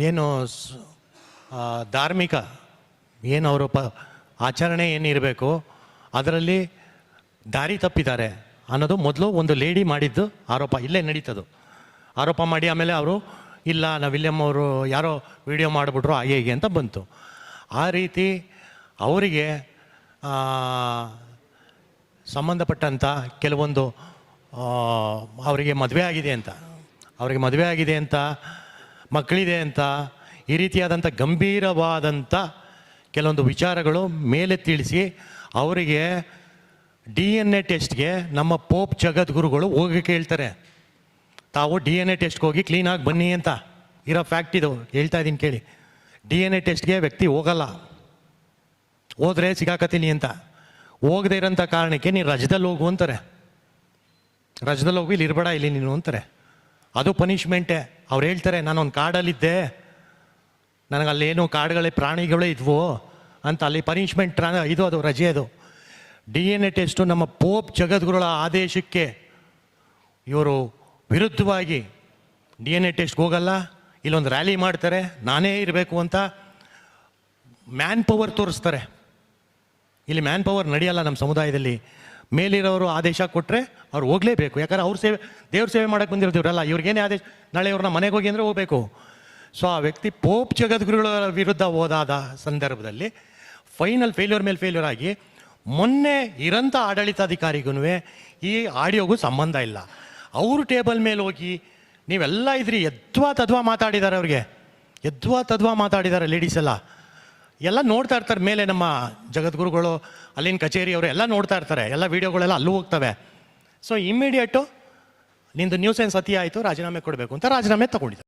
ಏನು ಧಾರ್ಮಿಕ ಏನು ಅವರು ಆಚರಣೆ ಏನಿರಬೇಕು ಅದರಲ್ಲಿ ದಾರಿ ತಪ್ಪಿದ್ದಾರೆ ಅನ್ನೋದು ಮೊದಲು ಒಂದು ಲೇಡಿ ಮಾಡಿದ್ದು ಆರೋಪ ಇಲ್ಲೇ ನಡೀತದು. ಆರೋಪ ಮಾಡಿ ಆಮೇಲೆ ಅವರು ಇಲ್ಲ ನಾವು ವಿಲಿಯಮ್ ಅವರು ಯಾರೋ ವಿಡಿಯೋ ಮಾಡಿಬಿಟ್ರು ಹಾಗೆ ಹೀಗೆ ಅಂತ ಬಂತು. ಆ ರೀತಿ ಅವರಿಗೆ ಸಂಬಂಧಪಟ್ಟಂಥ ಕೆಲವೊಂದು ಅವರಿಗೆ ಮದುವೆ ಆಗಿದೆ ಅಂತ ಮಕ್ಕಳಿದೆ ಅಂತ ಈ ರೀತಿಯಾದಂಥ ಗಂಭೀರವಾದಂಥ ಕೆಲವೊಂದು ವಿಚಾರಗಳು ಮೇಲೆ ತಿಳಿಸಿ ಅವರಿಗೆ DNA ಟೆಸ್ಟ್ಗೆ ನಮ್ಮ ಪೋಪ್ ಜಗದ್ಗುರುಗಳು ಹೋಗಕ್ಕೆ ಹೇಳ್ತಾರೆ. ತಾವು DNA ಟೆಸ್ಟ್ಗೆ ಹೋಗಿ ಕ್ಲೀನಾಗಿ ಬನ್ನಿ ಅಂತ ಇರೋ ಫ್ಯಾಕ್ಟ್ ಇದು, ಹೇಳ್ತಾ ಇದ್ದೀನಿ ಕೇಳಿ. DNA ಟೆಸ್ಟ್ಗೆ ವ್ಯಕ್ತಿ ಹೋಗಲ್ಲ, ಹೋದರೆ ಸಿಗಾಕತ್ತೀನಿ ಅಂತ. ಹೋಗದೆ ಇರೋಂಥ ಕಾರಣಕ್ಕೆ ನೀನು ರಜದಲ್ಲಿ ಹೋಗು ಅಂತಾರೆ. ರಜದಲ್ಲಿ ಹೋಗಿ ಇಲ್ಲಿ ಇರಬೇಡ ಇಲ್ಲಿ ನೀನು ಅಂತಾರೆ. ಅದು ಪನಿಷ್ಮೆಂಟೇ. ಅವ್ರು ಹೇಳ್ತಾರೆ ನಾನೊಂದು ಕಾಡಲ್ಲಿದ್ದೆ, ನನಗೆ ಅಲ್ಲೇನು ಕಾಡುಗಳೇ ಪ್ರಾಣಿಗಳೇ ಇದ್ವು ಅಂತ, ಅಲ್ಲಿ ಪನಿಷ್ಮೆಂಟ್ ಇದು ಅದು ರಜೆ. ಅದು DNA ಟೆಸ್ಟು ನಮ್ಮ ಪೋಪ್ ಜಗದ್ಗುರುಗಳ ಆದೇಶಕ್ಕೆ ಇವರು ವಿರುದ್ಧವಾಗಿ DNA ಟೆಸ್ಟ್ಗೆ ಹೋಗಲ್ಲ, ಇಲ್ಲೊಂದು ರ್ಯಾಲಿ ಮಾಡ್ತಾರೆ, ನಾನೇ ಇರಬೇಕು ಅಂತ ಮ್ಯಾನ್ ಪವರ್ ತೋರಿಸ್ತಾರೆ. ಇಲ್ಲಿ ಮ್ಯಾನ್ ಪವರ್ ನಡೆಯಲ್ಲ ನಮ್ಮ ಸಮುದಾಯದಲ್ಲಿ. ಮೇಲಿರೋರು ಆದೇಶ ಕೊಟ್ಟರೆ ಅವ್ರು ಹೋಗಲೇಬೇಕು. ಯಾಕಂದ್ರೆ ಅವ್ರ ಸೇವೆ, ದೇವ್ರ ಸೇವೆ ಮಾಡೋಕ್ಕೆ ಬಂದಿರ್ತೀವ್ರಲ್ಲ, ಇವ್ರಿಗೇನೇ ಆದೇಶ, ನಾಳೆ ಇವ್ರನ್ನ ಮನೆಗೆ ಹೋಗಿ ಅಂದರೆ ಹೋಗಬೇಕು. ಸೊ ಆ ವ್ಯಕ್ತಿ ಪೋಪ್ ಜಗದ್ಗುರುಗಳ ವಿರುದ್ಧ ಹೋದಾದ ಸಂದರ್ಭದಲ್ಲಿ ಫೈನಲ್ ಫೇಲ್ಯೂರ್ ಮೇಲೆ ಫೇಲ್ಯೂರ್ ಆಗಿ ಮೊನ್ನೆ ಇರೋಂಥ ಆಡಳಿತಾಧಿಕಾರಿಗೂ ಈ ಆಡಿಯೋಗೂ ಸಂಬಂಧ ಇಲ್ಲ. ಅವರು ಟೇಬಲ್ ಮೇಲೆ ಹೋಗಿ ನೀವೆಲ್ಲ ಇದ್ರಿ ಯದ್ವಾ ತದ್ವಾ ಮಾತಾಡಿದ್ದಾರೆ, ಅವ್ರಿಗೆ ಯದ್ವಾ ತದ್ವಾ ಮಾತಾಡಿದ್ದಾರೆ ಲೇಡೀಸ್ ಎಲ್ಲ ನೋಡ್ತಾ ಇರ್ತಾರೆ. ಮೇಲೆ ನಮ್ಮ ಜಗದ್ಗುರುಗಳು ಅಲ್ಲಿನ ಕಚೇರಿಯವರು ಎಲ್ಲ ನೋಡ್ತಾ ಇರ್ತಾರೆ, ಎಲ್ಲ ವೀಡಿಯೋಗಳೆಲ್ಲ ಅಲ್ಲೂ ಹೋಗ್ತವೆ. ಸೊ ಇಮ್ಮಿಡಿಯೇಟು ನಿಂದು ನ್ಯೂಸೆನ್ಸ್ ಅತಿ ಆಯಿತು, ರಾಜೀನಾಮೆ ಕೊಡಬೇಕು ಅಂತ ರಾಜೀನಾಮೆ ತಗೊಂಡಿದ್ದಾರೆ.